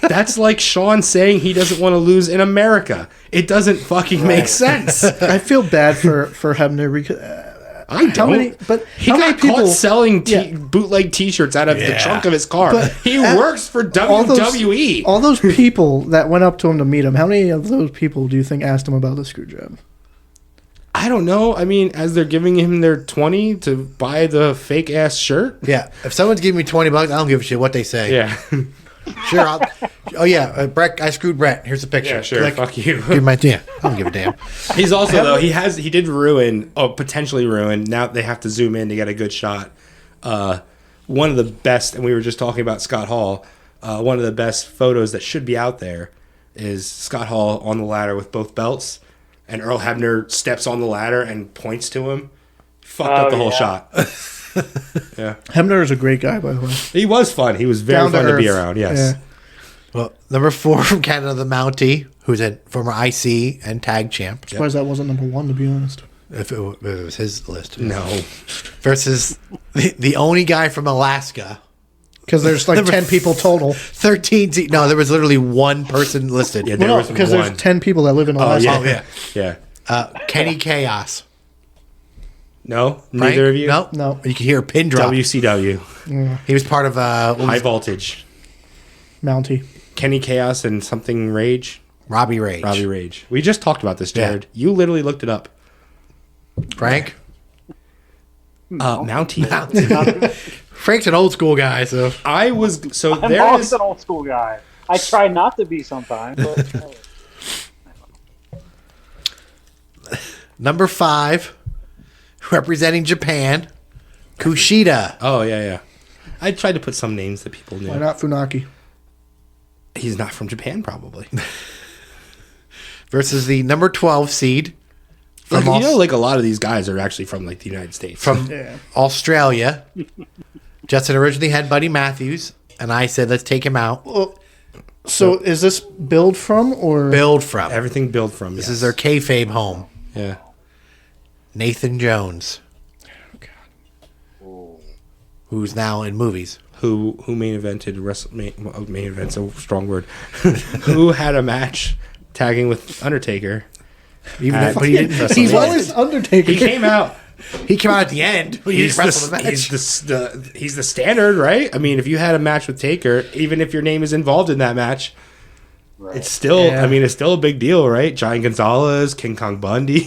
that's like Sean saying he doesn't want to lose in America. It doesn't fucking make sense. I feel bad for Hebner because I don't. how many? But He how many got caught people selling Yeah. bootleg T-shirts out of the Yeah. trunk of his car. But He works for all those- WWE. All those people that went up to him to meet him, how many of those people do you think asked him about the screw job? I don't know. I mean, as they're giving him their 20 to buy the fake ass shirt. yeah. If someone's giving me $20, I don't give a shit what they say. Yeah. Sure. Oh yeah, Brett. I screwed Brett. Here's the picture. Yeah, sure. Click. Fuck you. Give my I don't give a damn. He's also though he did potentially ruin. Now they have to zoom in to get a good shot. One of the best, and we were just talking about Scott Hall. One of the best photos that should be out there is Scott Hall on the ladder with both belts, and Earl Hebner steps on the ladder and points to him. Fucked up the whole yeah. shot. Yeah, Hebner is a great guy, by the way. he was fun. He was very Down to fun to be earth. around. Yes. Yeah. Well, number 4 from Canada, the Mountie, who's a former IC and tag champ. Surprised that wasn't number 1, to be honest. If it was his list. No. Versus the only guy from Alaska. Because there's like Number 10 people total. 13. No, there was literally one person listed. Yeah, there Well, was because one. there's 10 people that live in Oh Alaska. yeah. yeah. Yeah. Kenny Chaos. No, Frank? neither of you. No. You can hear a pin drop. WCW, He was part of high voltage. Mountie. Kenny Chaos and something Rage. Robbie Rage. Robbie Rage. We just talked about this, Jared. Yeah. You literally looked it up. Frank. Mountie. Frank's an old school guy, so I was so I'm there always is an old school guy. I try not to be sometimes, but number 5, representing Japan, Kushida. Oh yeah. I tried to put some names that people Why knew. not Funaki? He's not from Japan, probably. Versus the number 12 seed Like, from, you know, like a lot of these guys are actually from like the United States. from Yeah. Australia. Justin originally had Buddy Matthews, and I said, let's take him out. Well, so is this build from or Build from. Everything built from. This is their kayfabe home. Yeah. Nathan Jones. Who's now in movies. Who main evented main event's a strong word. Who had a match tagging with Undertaker. But he didn't wrestle. he's He always Undertaker? He came out. came out at the end. He He's didn't wrestle the match. he's the standard, right? I mean, if you had a match with Taker, even if your name is involved in that match, it's still. Yeah. I mean, it's still a big deal, right? Giant Gonzalez, King Kong Bundy,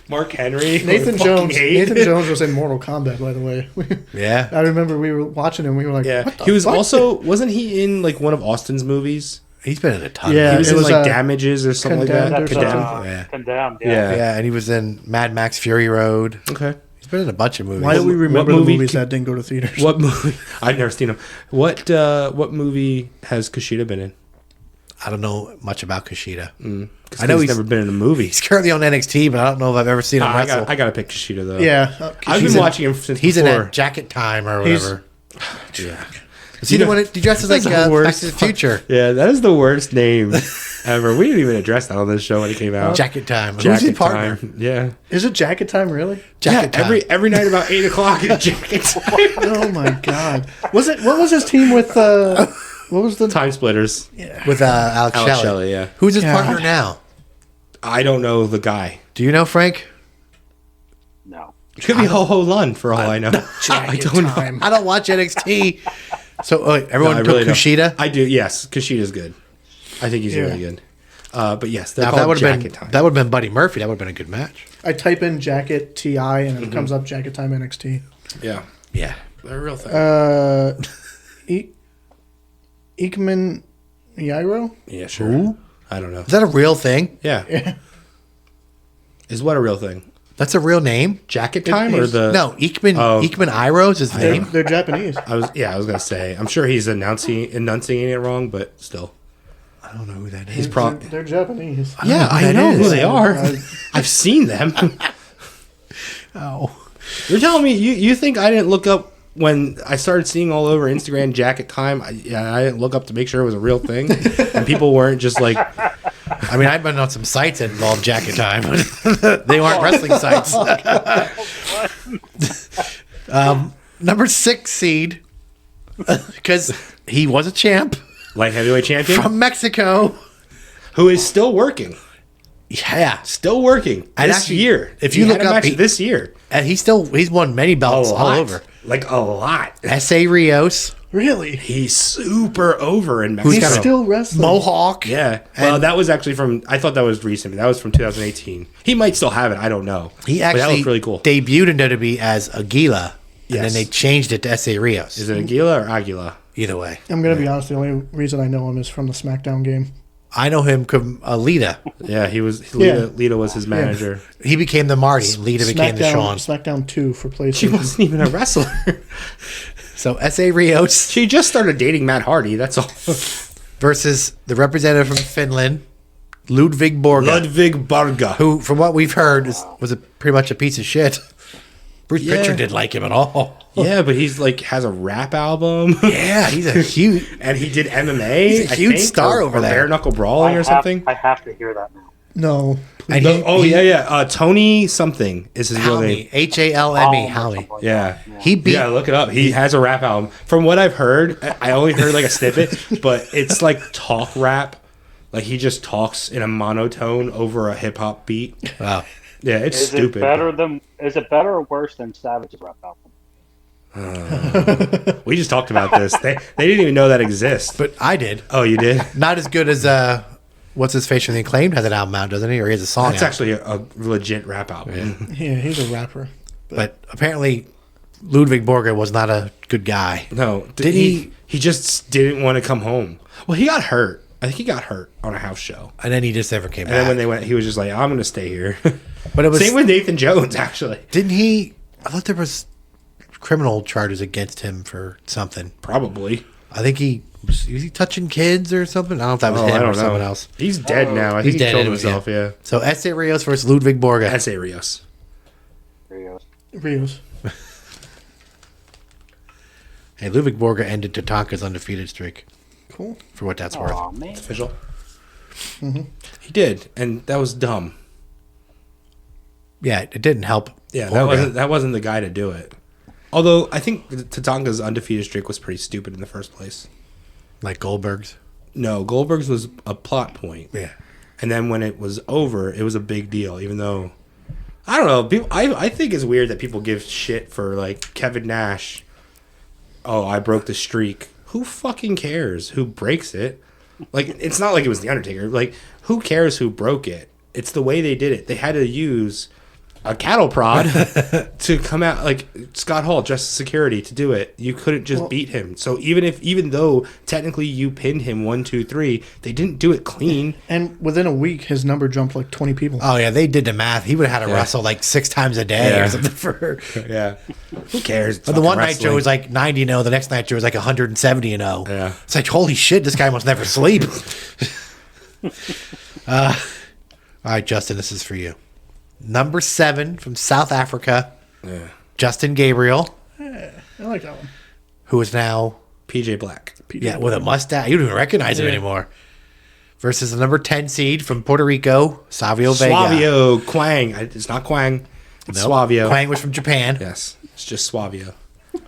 Mark Henry, Nathan who I Jones. fucking hate. Nathan Jones was in Mortal Kombat, by the way. Yeah. I remember we were watching him. We were like, Yeah, what the he was fuck? also wasn't he in like one of Austin's movies? He's been in a ton. Yeah, He was it in was, like Damages or something like that. Condemned or that's something. Yeah. condemned. Yeah. Yeah, and he was in Mad Max Fury Road. Okay. He's been in a bunch of movies. Why do we remember what the movie movies can- that didn't go to theaters? What movie? I've never seen him. What movie has Kushida been in? I don't know much about Kushida. I know he's never been in a movie. He's currently on NXT, but I don't know if I've ever seen him I wrestle. got to pick Kushida though. Yeah. I've He's been in- watching him since He's before. in that Jacket Time or He's- whatever. Yeah. Is he the one that he dresses like That's the Back worst to the Future? Yeah, that is the worst name ever. We didn't even address that on this show when it came out. Jacket Time. Who's Jacket his partner? Time. Yeah. Is it Jacket Time, really? Jacket Yeah, Time. every night about 8 o'clock is Jacket Time. Oh, my God. Was it? What was his team with... what was the... Time Splitters. with Alex Alex Shelley. Shelley, yeah. Who's his Yeah. partner now? I don't know the guy. Do you know Frank? No. It could be Ho Ho Lun for all I know. I Jacket don't know. Time. I don't watch NXT. So everyone No, I took really don't. Kushida. I do. Yes, Kushida's good. I think he's Yeah. really good. But yes, they're Now, if that called would have Jacket been Time. that would have been Buddy Murphy. That would have been a good match. I type in Jacket TI and it comes up Jacket Time NXT. Yeah, Yeah. they're a real thing. Ekman Yairo? Yeah, sure. Who? I don't know. Is that a real thing? Yeah. Is what a real thing? That's a real name? Jacket Time or is. the No, Ekman Oh. Ekman Iroh's his name. They're Japanese. I was gonna say. I'm sure he's enunciating it wrong, but still. I don't know who that is. He's probably. They're Japanese. Yeah, I that know is. who they are. I- I've seen them. Oh. You're telling me you think I didn't look up when I started seeing all over Instagram jacket time? I didn't look up to make sure it was a real thing, and people weren't just like, I mean, I've been on some sites that involve jacket time. They aren't wrestling sites. Number 6 seed, because he was a champ light heavyweight champion from Mexico. who is still working, Yeah. still working And this actually, year. if He you had look a up, match he- this year, And he's won many a belts all lot, over. like a lot. S.A. Rios, Really? He's super over in Mexico. He's got a still wrestling. Mohawk. Yeah. Well, that was actually from. I thought that was recent. That was from 2018. He might still have it. I don't know. He But actually that looks really cool. debuted in WWE as Aguila, and then Yes. they changed it to S.A. Rios. Is it Aguila or Aguila? Either way. I'm gonna be honest. The only reason I know him is from the SmackDown game. I know him from Lita. Yeah, he was. Yeah. Lita was his manager. He became the Marty, and Lita became the Shawn. SmackDown 2 for She PlayStation. wasn't even a wrestler. So S.A. Rios She just started dating Matt Hardy. That's all. versus the representative from Finland, Ludwig Borga, Ludwig Barga. who, from what we've heard, was pretty much a piece of shit. Bruce Yeah. Pritchard didn't like him at all. Yeah, but he's like has a rap album. Yeah, he's a huge. And he did MMA. He's a huge star over there. Bare knuckle brawling or something. I have to hear that now. No. And Yeah. Tony something is his real name. Halme, Halme, Oh, Halme. like Yeah. that. He beat. Yeah, look it up. He has a rap album. From what I've heard, I only heard like a snippet, but it's like talk rap. Like he just talks in a monotone over a hip hop beat. Wow. Yeah, it's Is stupid. it better or worse than Savage's rap album? We just talked about this. They didn't even know that exists. But I did. Oh, you did? Not as good as what's his face from the Acclaimed has an album out, doesn't he? Or he has a song That's out. actually a legit rap album. Yeah, he's a rapper. But apparently, Ludwig Borga was not a good guy. No, Did he- He just didn't want to come home. Well, he got hurt. I think he got hurt on a house show. And then he just never came And then back. when they went, he was just like, "I'm going to stay here." But it was Same with Nathan Jones, actually. Didn't he? I thought there was criminal charges against him for something. Probably. I think was he touching kids or something? I don't know if that was Oh, I him or don't know. someone else. He's dead now. I He's think he dead killed anyway, himself. Yeah. So S.A. Rios versus Ludwig Borga. S.A. Rios. Rios. Rios. Hey, Ludwig Borga ended Tatanka's undefeated streak. Cool. For what that's worth. Oh man. Official. He did, and that was dumb. Yeah, it didn't help. Yeah, Borga. that wasn't the guy to do it. Although I think Tatanka's undefeated streak was pretty stupid in the first place. Like Goldberg's. No, Goldberg's was a plot point. Yeah. And then when it was over, it was a big deal. Even though, I don't know, people, I think it's weird that people give shit for like Kevin Nash. Oh, I broke the streak. Who fucking cares who breaks it? Like, it's not like it was the Undertaker. Like, who cares who broke it? It's the way they did it. They had to use a cattle prod to come out, like Scott Hall dressed as security to do it. You couldn't just beat him. So even though technically you pinned him 1, 2, 3, they didn't do it clean. And within a week, his number jumped like 20 people. Oh, yeah, they did the math. He would have had to wrestle like 6 times a day Yeah. or something for. Yeah, who cares? It's But the one fucking night Joe was like 90-0, the next night Joe was like 170-0. Yeah. It's like, holy shit, this guy must never sleep. All right, Justin, this is for you. Number 7 from South Africa, yeah. Justin Gabriel, I like that one. who is now, PJ Black. yeah, with a mustache. You don't even recognize him Yeah. anymore. Versus the number 10 seed from Puerto Rico, Savio Vega. Suavio Quang. It's not Quang. It's Nope. Suavio. Quang was from Japan. Yes, it's just Suavio.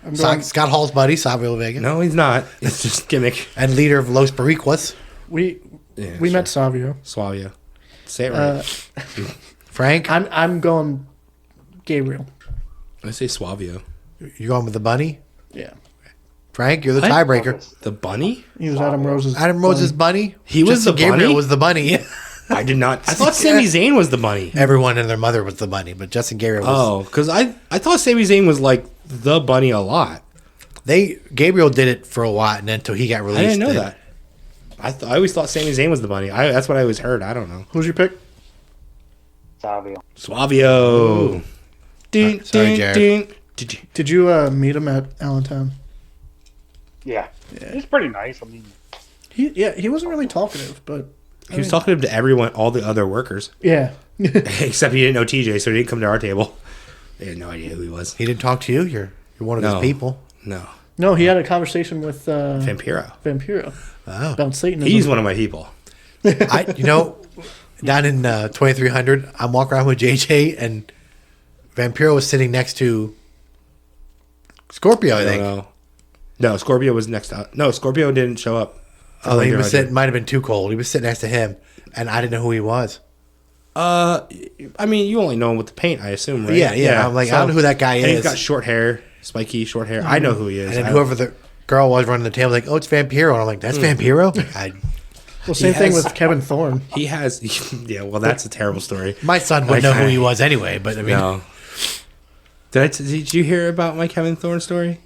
I'm going, Scott Hall's buddy, Savio Vega. No, he's not. It's just gimmick. And leader of Los Boricuas. we Yeah, we sure. met Savio. Suavio. Say it right. Frank, I'm going Gabriel. I say Suavio. you going with the bunny? Yeah. Frank, you're the What? tiebreaker. The bunny? He was Adam Rose's. Adam Rose's bunny? He was Justin the Gabriel bunny? was the bunny. I did not. I thought Sami Zayn was the bunny. Everyone and their mother was the bunny, but Justin Gabriel was. Oh, because I thought Sami Zayn was like the bunny a lot. Gabriel did it for a while, and then until he got released. I didn't know then- that. I always thought Sami Zayn was the bunny. That's what I always heard. I don't know. Who's your pick? Savio. Suavio. Ding, Sorry, ding, Jared. ding. Did you meet him at Allentown? Yeah. He's pretty nice. I mean, He wasn't really talkative, but He was talking to everyone, all the other workers, yeah. except he didn't know TJ, so he didn't come to our table. They had no idea who he was. He didn't talk to you. You're one of No. his people. No, No, he had a conversation with Vampiro. Vampiro Oh. about Satanism. He's one of my people. Down in 2300, I'm walking around with JJ, and Vampiro was sitting next to Scorpio, I think. know. No, Scorpio was next out. No, Scorpio didn't show up. Oh, he was sitting, might have been too cold. He was sitting next to him, and I didn't know who he was. I mean, you only know him with the paint, I assume, right? Yeah. I'm like, I don't know who that guy and is. He's got short hair, spiky short hair. I know who he is. And then whoever the girl was running the table was like, oh, it's Vampiro. And I'm like, that's Vampiro? Well, same He thing has- with Kevin Thorne. He has, yeah. Well, that's a terrible story. My son would know who he was anyway, but I mean, No. Did you hear about my Kevin Thorne story?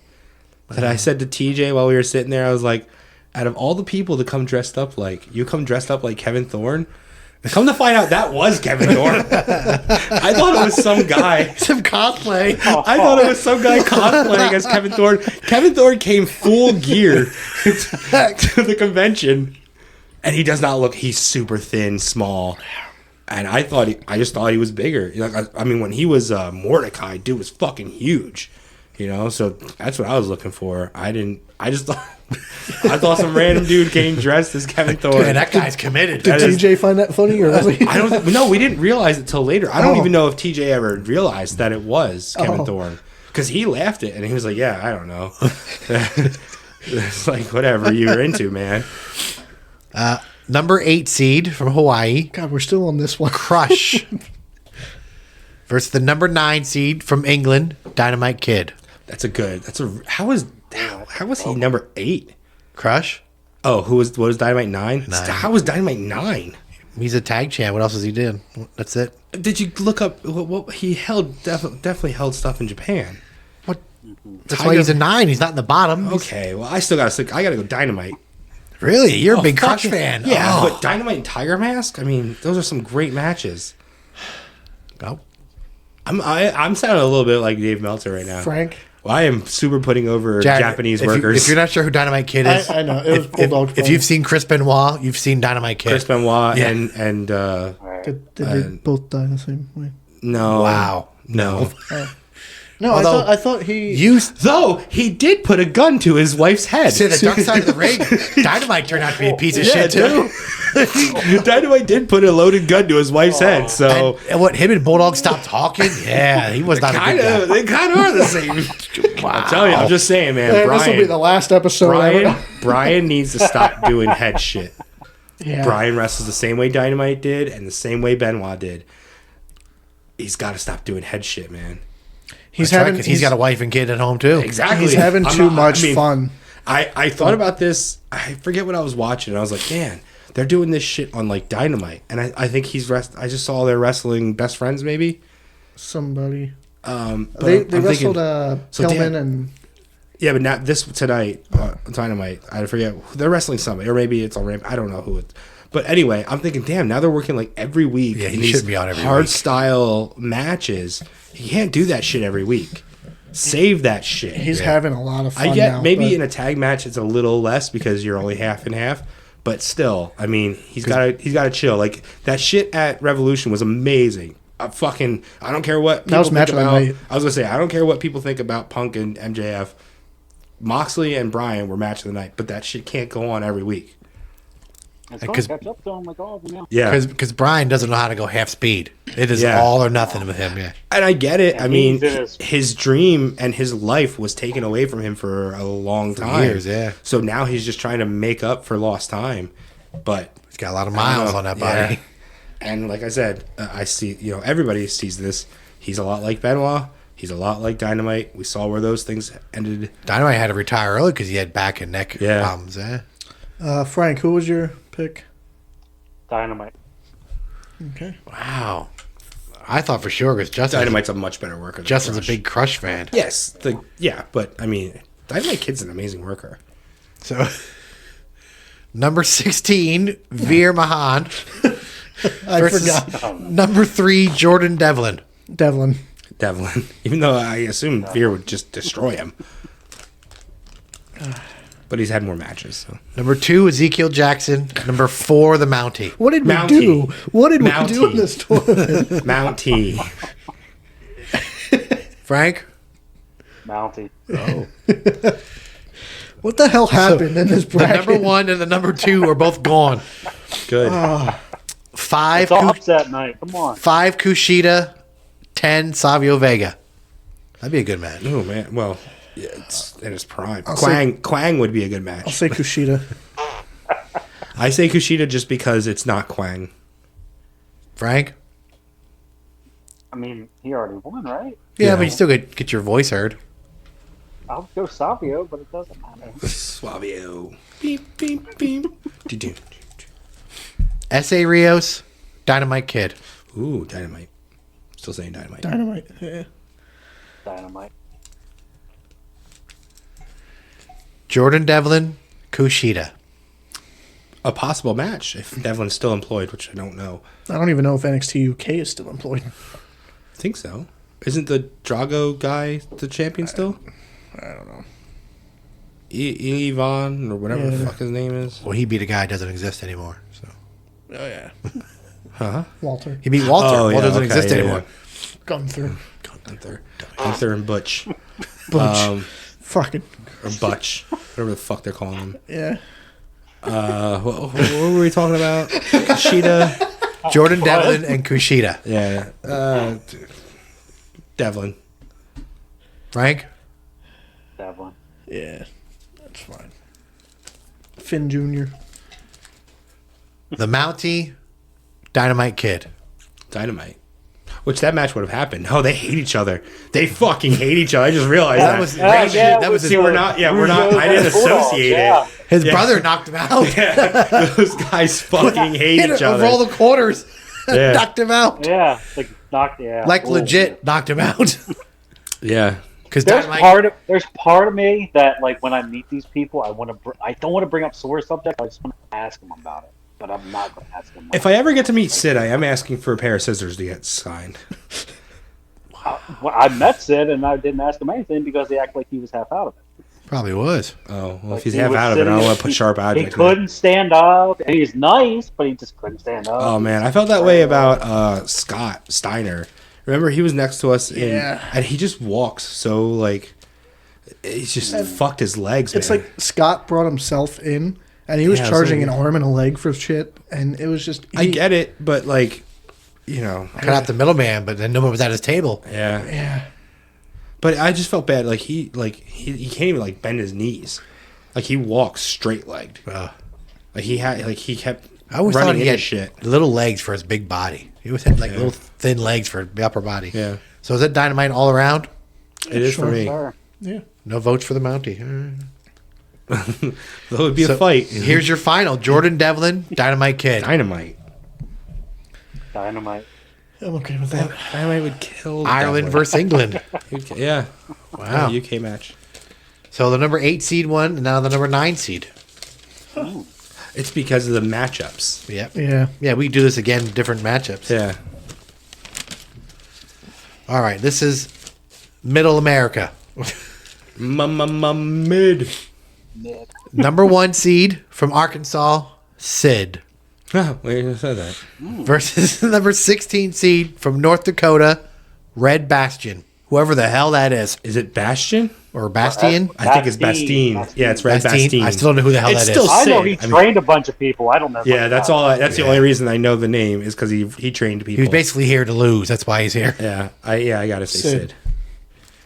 That I said to TJ while we were sitting there, I was like, out of all the people to come dressed up like, you come dressed up like Kevin Thorne? Come to find out, that was Kevin Thorne. I thought it was some guy. some cosplay. I thought it was some guy cosplaying as Kevin Thorne. Kevin Thorne came full gear to the convention, and he does not look. He's super thin, small, and I just thought he was bigger. Like, I mean, when he was Mordecai, dude was fucking huge. So that's what I was looking for. I just thought I thought some random dude came dressed as Kevin Thorne. Man, that guy's committed. Did TJ find that funny, or was he? No, we didn't realize it till later. I don't even know if TJ ever realized that it was Kevin Thorne, because he laughed it and he was like, "Yeah, I don't know." It's like, whatever you're into, man. Number 8 seed from Hawaii, God, we're still on this one. Crush. Versus the number 9 seed from England, Dynamite Kid. How was he number 8? Crush? Oh, what was Dynamite 9? 9. How was Dynamite 9? He's a tag champ. What else has he did? That's it. Did you look up what he held? Definitely held stuff in Japan. What? That's why he's a 9. He's not in the bottom. Okay, well, I gotta go Dynamite. Really? You're a big Crush fucking- fan. Yeah, Oh. but Dynamite and Tiger Mask. I mean, those are some great matches. Oh. I'm sounding a little bit like Dave Meltzer right now. Frank. Well, I am super putting over Jared, Japanese if workers. if you're not sure who Dynamite Kid is, I know. It was Bulldog. if you've seen Chris Benoit, you've seen Dynamite Kid. Chris Benoit Yeah. and Did they both die the same way? no, Wow. no. No, Although- I thought he. Though he did put a gun to his wife's head. See, the dark side of the ring, Dynamite turned out to be a piece of shit, too. Dynamite did put a loaded gun to his wife's head. So And what, him and Bulldog stopped talking? Yeah, he was not a good guy. they kind of are the same. I'm telling you, I'm just saying, man. This will be the Brian, last episode ever. Brian needs to stop doing head shit. Yeah. Brian wrestles the same way Dynamite did and the same way Benoit did. He's got to stop doing head shit, man. He's That's right, having. 'cause he's got a wife and kid at home, too. Exactly. He's having I'm too not- much I mean, fun. I thought about this. I forget what I was watching. I was like, man, they're doing this shit on like Dynamite, and I think I just saw they're wrestling Best Friends, maybe. Somebody. But They I'm wrestled thinking- so Pillman Dan- and Yeah, but not this tonight. Dynamite. I forget. They're wrestling somebody, or maybe it's on Ramp. I don't know who it. But anyway, I'm thinking, damn. Now they're working like every week. Yeah, he in these should be on every hard week. style matches. He can't do that shit every week. Save that shit. he's having a lot of fun. I get now, maybe but in a tag match it's a little less because you're only half and half, but still, I mean, he's got to chill. Like that shit at Revolution was amazing. I don't care what people was think match of the about. night. I was gonna say I don't care what people think about Punk and MJF. Moxley and Bryan were match of the night, but that shit can't go on every week. It's going 'cause- to catch up to him like all of them now. Yeah, Because Brian doesn't know how to go half speed. It is Yeah. all or nothing with him, yeah. and I get it. I he's mean, in his dream and his life was taken away from him for a long time. years, yeah. So now he's just trying to make up for lost time, but. He's got a lot of miles on that body. Yeah. And like I said, I see, everybody sees this. He's a lot like Benoit. He's a lot like Dynamite. We saw where those things ended. Dynamite had to retire early because he had back and neck Yeah. problems, eh? Frank, who was your pick? Dynamite. Okay. Wow. I thought for sure because Dynamite's a much better worker. Than Justin's a Crush. big Crush fan. Yes. But I mean, Dynamite Kid's an amazing worker. So, number 16, Veer Mahan. I versus forgot. Number 3, Jordan Devlin. Devlin. Devlin. Even though I assumed Veer would just destroy him. but he's had more matches. So. Number 2, Ezekiel Jackson. Number 4, the Mountie. What did we Mountie. do? What did we do Mountie. in this tournament? Mountie. Frank? Mountie. Oh. What the hell happened in this The bracket? number 1 and the number 2 are both gone. Good. 5, It's all upset night. Come on. 5 Kushida, 10 Savio Vega. That'd be a good match. Oh man. Well, yeah, it's in his prime. say- Quang would be a good match. I'll say Kushida. I say Kushida just because it's not Quang. Frank? I mean, he already won, right? Yeah, but you still get your voice heard. I'll go Savio, but it doesn't matter. Suavio. Beep beep beep. Do-do. S.A. Rios, Dynamite Kid. Ooh, Dynamite. Still saying Dynamite. Dynamite. Yeah. Dynamite. Jordan Devlin, Kushida. A possible match if Devlin's still employed, which I don't know. I don't even know if NXT UK is still employed. I think so. Isn't the Drago guy the champion still? I don't know. Ivan or whatever the Yeah. fuck his name is. Well, he beat a guy that doesn't exist anymore. So Oh yeah. Huh? Walter. he beat Walter. Oh, yeah, Walter doesn't okay, exist yeah, anymore. Gunther. Gunther and Butch. Butch. Fucking. Or Butch. Whatever the fuck they're calling him. Yeah. What were we talking about? Kushida. Jordan Devlin and Kushida. Yeah. Devlin. Frank? Devlin. Yeah. That's fine. Finn Jr. The Mountie, Dynamite Kid. Dynamite. Which that match would have happened. Oh, they hate each other. They fucking hate each other. I just realized that. That was yeah, that was See, we're not. Yeah, we're not. I didn't associate it. his Yeah. brother knocked him out. Yeah, those guys fucking hate Hit each him over all other. the quarters. Yeah. Knocked him out. Yeah, like knocked. Yeah, Like Ooh. legit knocked him out. Yeah. Because There's Dynamite. there's part of me that like when I meet these people, I don't want to bring up sore subject. I just want to ask them about it, but I'm not going to ask them. If I ever get to meet Sid, I am asking for a pair of scissors to get signed. Well, I met Sid and I didn't ask him anything because he acted like he was half out of it. Probably was. Oh, well, Like, if he's he half was out of it, I don't sitting- want to put sharp He objects. couldn't stand up. And he's nice, but he just couldn't stand up. Oh man, I felt that way about Scott Steiner. Remember, he was next to us, and he just walks so like he's just fucked his legs. It's man. like Scott brought himself in, and he was Yeah, charging so- an arm and a leg for shit, and it was just. I get it, but like, you know, Cut out the middleman, but then no one was at his table. yeah. Yeah. But I just felt bad. Like he can't even like bend his knees. Like he walks straight legged. Like he kept. I always thought running he into had shit. little legs for his big body. He always had like little thin legs for the upper body. Yeah, So is that Dynamite all around? it is for me. Sure. Yeah. No votes for the Mountie. That would be So a fight. Here's your final: Jordan Devlin, Dynamite Kid. Dynamite. Dynamite. I'm okay with that. Dynamite would kill Ireland Devlin. versus England. Yeah. Wow. UK match. So the number 8 seed won, and now the number 9 seed. It's because of the matchups. Yep. Yeah. Yeah, we do this again, different matchups. Yeah. All right, this is Middle America. Mid. Number 1 seed from Arkansas, Sid, Oh, we just said that. versus the number 16 seed from North Dakota, Red Bastion. Whoever the hell that is. Is it Bastion? Or Bastion? I think it's Bastine. Bastine. Yeah, it's Red Bastine? Bastine. I still don't know who the hell It's that still is. I know Sid. he I mean- trained a bunch of people. I don't know. Yeah, that's all. That's the only reason I know the name is because he trained people. He was basically here to lose. That's why he's here. Yeah, I gotta say Sid. Sid.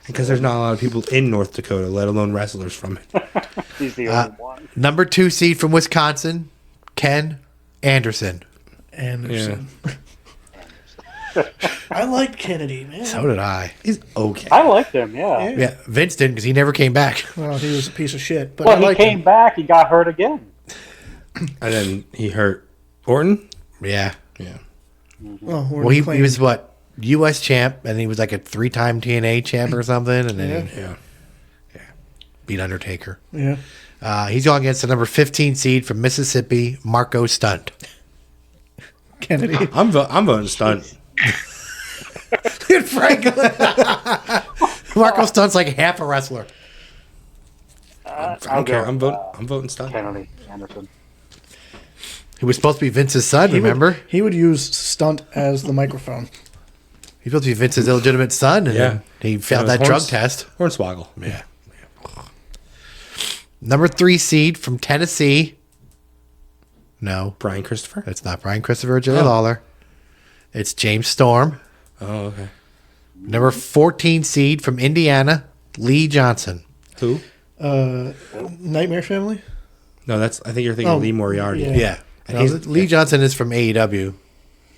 Because there's not a lot of people in North Dakota, let alone wrestlers from it. He's the only one. Number 2 seed from Wisconsin, Ken Anderson. Anderson. I liked Kennedy, man. So did I. He's okay. I liked him. Yeah. Yeah, Vince didn't because he never came back. Well, he was a piece of shit, but Well, I he liked came him. back. He got hurt again. And then he hurt Orton. Yeah. Yeah. Oh, Well, he was what? U.S. champ, and he was like a 3-time TNA champ or something, and then he Yeah. beat Undertaker. Yeah. He's going against the number 15 seed from Mississippi, Marco Stunt. Kennedy. I'm voting stunt. Frank. Marco Stunt's like half a wrestler. I I'll don't care. go I'm with, voting. I'm voting Stunt. Kennedy Anderson. He was supposed to be Vince's son, remember? He would use Stunt as the microphone. He's supposed to be Vince's illegitimate son, and then he failed that drug test. Hornswoggle. Yeah. Number 3 seed from Tennessee. No, Brian Christopher. it's not Brian Christopher or Jerry Lawler. It's James Storm. Oh, okay. Number 14 seed from Indiana, Lee Johnson. Who? Nightmare Family? No, that's. I think you're thinking Lee Moriarty. yeah. Yeah. And No, he's- Lee Johnson is from AEW.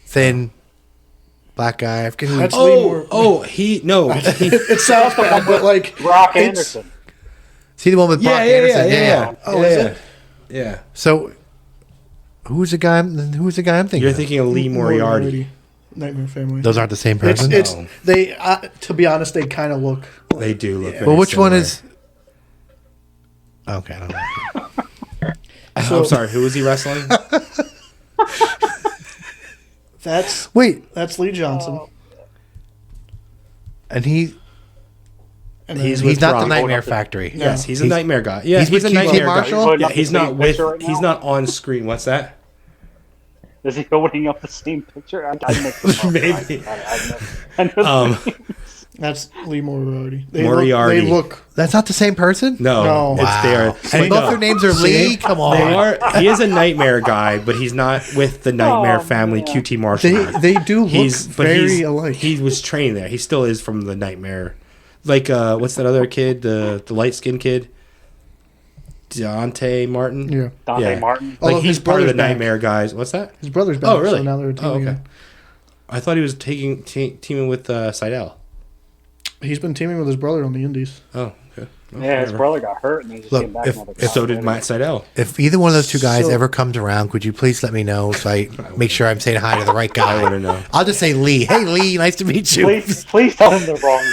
Thin, black guy. I forget who That's he- Lee Moore. It sounds bad, but like Brock it's- Anderson. See the one with Brock Anderson? Yeah. Oh, is it? Yeah. So, who's the guy? Who's the guy I'm thinking? You're of? thinking of Lee Moriarty. Nightmare Family. Those aren't the same It's person. it's No. they. To be honest, they kind of look. They do look. Yeah. Very Well, which one similar. is? Okay, I don't know. I'm sorry. Who was he wrestling? That's Wait, that's Lee Johnson. and he And He's then- he's with not Brock. the Nightmare Factory. Yes, he's a He's- nightmare guy. Yeah, he's he's, with a QT nightmare Marshall? guy. Putting Yeah, up he's the not same with. picture right He's now? not on screen. What's that? Is he holding up the same picture? I mixed them up. Maybe. I know. that's Lee Moriarty. Moriarty. They look. That's not the same person. No, No. it's Wow. there. And both their names are Lee. Come on. They are. He is a nightmare guy, but he's not with the Nightmare Oh, Family. man. QT Marshall. They do look very alike. He was trained there. He still is from the Nightmare. Like what's that other kid? The light skinned kid. Dante Martin. Yeah. Dante Yeah. Martin. Like Although he's his part of the brother's back. Nightmare guys. What's that? His brother's back. Oh, really? So now they're Oh, teaming. okay. I thought he was teaming with Seidel. He's been teaming with his brother on the Indies. Oh, okay. Oh, Yeah, his whatever. brother got hurt and they just Look, came back if- another So time. did Matt Seidel. If either one of those two guys So- ever comes around, could you please let me know so I make sure I'm saying hi to the right guy? I wanna know. I'll just say Lee. Hey, Lee. Nice to meet you. Please tell him the wrong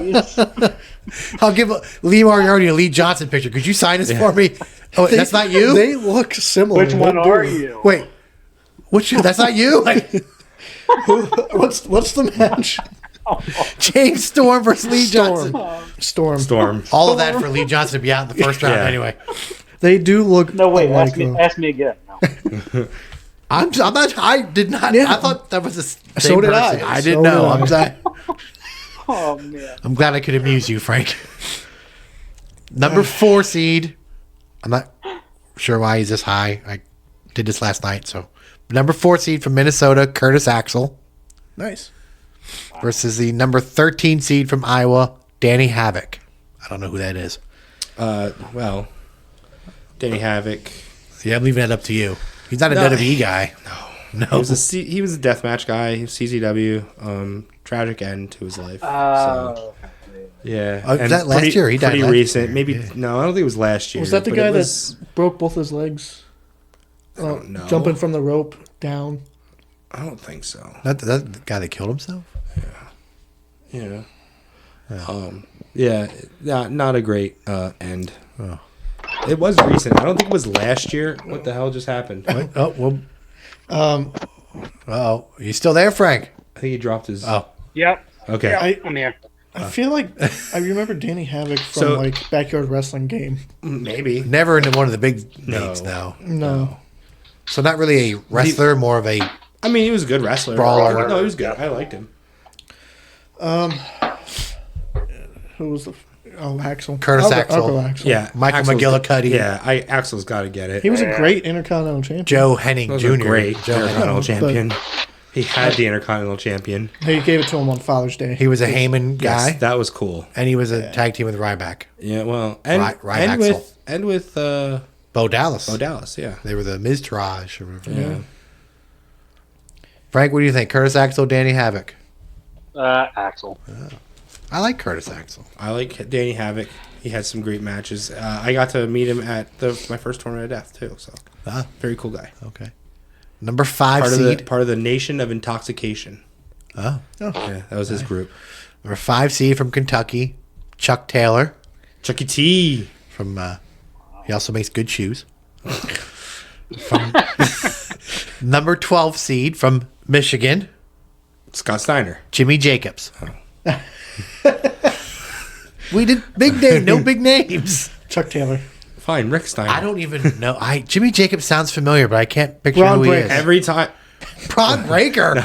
name, please. I'll give Lee Moriarty a Lee Johnson picture. Could you sign this for me? Oh, that's not you? They look similar. Which one What do- are you? Wait. What's you? That's not you? What's the match? James Storm versus Lee Johnson. Storm. Storm. All of that for Lee Johnson to be out in the first round Yeah. anyway. They do look. No, wait, alike, ask me, though. ask me again. No. I'm not. I did not. Yeah. I thought that was the same So did I. person. I So didn't did know. I. I'm glad. Oh, man. I'm glad I could amuse you, Frank. Number 4 seed. I'm not sure why he's this high. I did this last night, so number 4 seed from Minnesota, Curtis Axel, Nice. versus the number 13 seed from Iowa, Danny Havoc. I don't know who that is. Well, Danny Havoc. Yeah, I'm leaving that up to you. He's not a No. WWE guy. No. He was a deathmatch guy. He was CZW. Tragic end to his life. So, Oh, yeah. Was And that last year? He died pretty last recent. year. Maybe Yeah. no. I don't think it was last year. Was that the but guy it was, that broke both his legs? don't know. Jumping from the rope down. I don't think so. Not that the guy that killed himself? Yeah. Yeah. Not a great end. Oh. It was recent. I don't think it was last year. What the hell just happened? I Oh, well. Oh, you still there, Frank? think he dropped his. Oh. Yep. Okay. I'm here. I feel like I remember Danny Havoc from So- like Backyard Wrestling Game. Maybe. Never into one of the big No. names, no. No. So not really a wrestler, more of a I mean, he was a good wrestler. Brawler. No, he was good. I liked him. Who was the? Oh, Axel. Curtis Axel. Uncle Axel. Yeah. Michael Axel's- McGillicuddy. Yeah. Axel's got to get it. He was a great Intercontinental champion. Joe Henning He was Jr. a great Joe Henning. Intercontinental champion. He had the Intercontinental champion. He gave it to him on Father's Day. He was a Heyman guy, Yes, that was cool. and he was a tag team with Ryback. Yeah, well, and Axel. with Bo Dallas. Oh, Dallas, yeah. They were the Miztourage. Or whatever. Yeah. Frank, what do you think? Curtis Axel, Danny Havoc. Axel. I like Curtis Axel. I like Danny Havoc. He had some great matches. I got to meet him at my first tournament of death too. So Ah, very cool guy. okay. Number 5 Part of seed. the part of the Nation of Intoxication. Oh. Yeah, that was his group. Number 5 seed from Kentucky, Chuck Taylor. Chucky T. From he also makes good shoes. From number 12 seed from Michigan, Scott Steiner. Jimmy Jacobs. We did big name, no big names. Chuck Taylor. Fine, Rick Steiner. I don't even know. Jimmy Jacobs sounds familiar, but I can't picture Ron who he Breaker. is. Every time. Ron Breaker.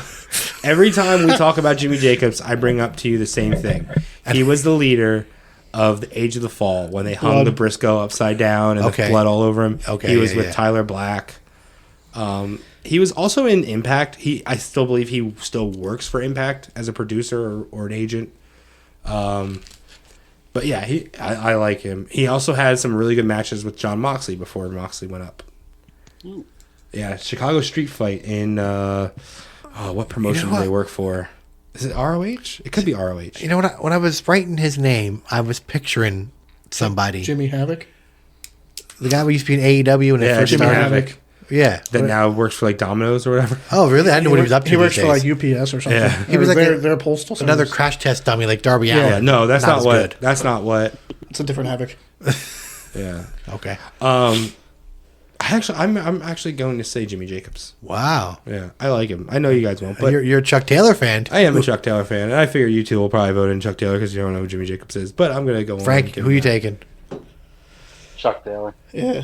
Every time we talk about Jimmy Jacobs, I bring up to you the same thing. He was the leader of the Age of the Fall when they hung Blood. the Briscoe upside down and Okay. the blood all over him. Okay, he was yeah, with yeah. Tyler Black. He was also in Impact. I still believe he still works for Impact as a producer or an agent. But yeah, I like him. He also had some really good matches with John Moxley before Moxley went up. Yeah, Chicago Street Fight in what promotion do they work for? Is it ROH? It could be ROH. You know, when I was writing his name, I was picturing somebody. Jimmy Havoc. The guy who used to be in AEW and Yeah, first Jimmy started. Havoc. Yeah. That now works for like Domino's or whatever. Oh, really? I didn't know what he was up to. He works these for like days. UPS or something. Yeah. He was like their postal service. Another crash test dummy like Darby Yeah. Allin. Yeah, no, that's not as what. good. That's not what. It's a different Havoc. Yeah. Okay. I'm actually going to say Jimmy Jacobs. Wow. Yeah, I like him. I know you guys won't, but You're a Chuck Taylor fan. I am a Chuck Taylor fan, and I figure you two will probably vote in Chuck Taylor because you don't know who Jimmy Jacobs is. But I'm gonna go. Frank, who you taking? Chuck Taylor. Yeah.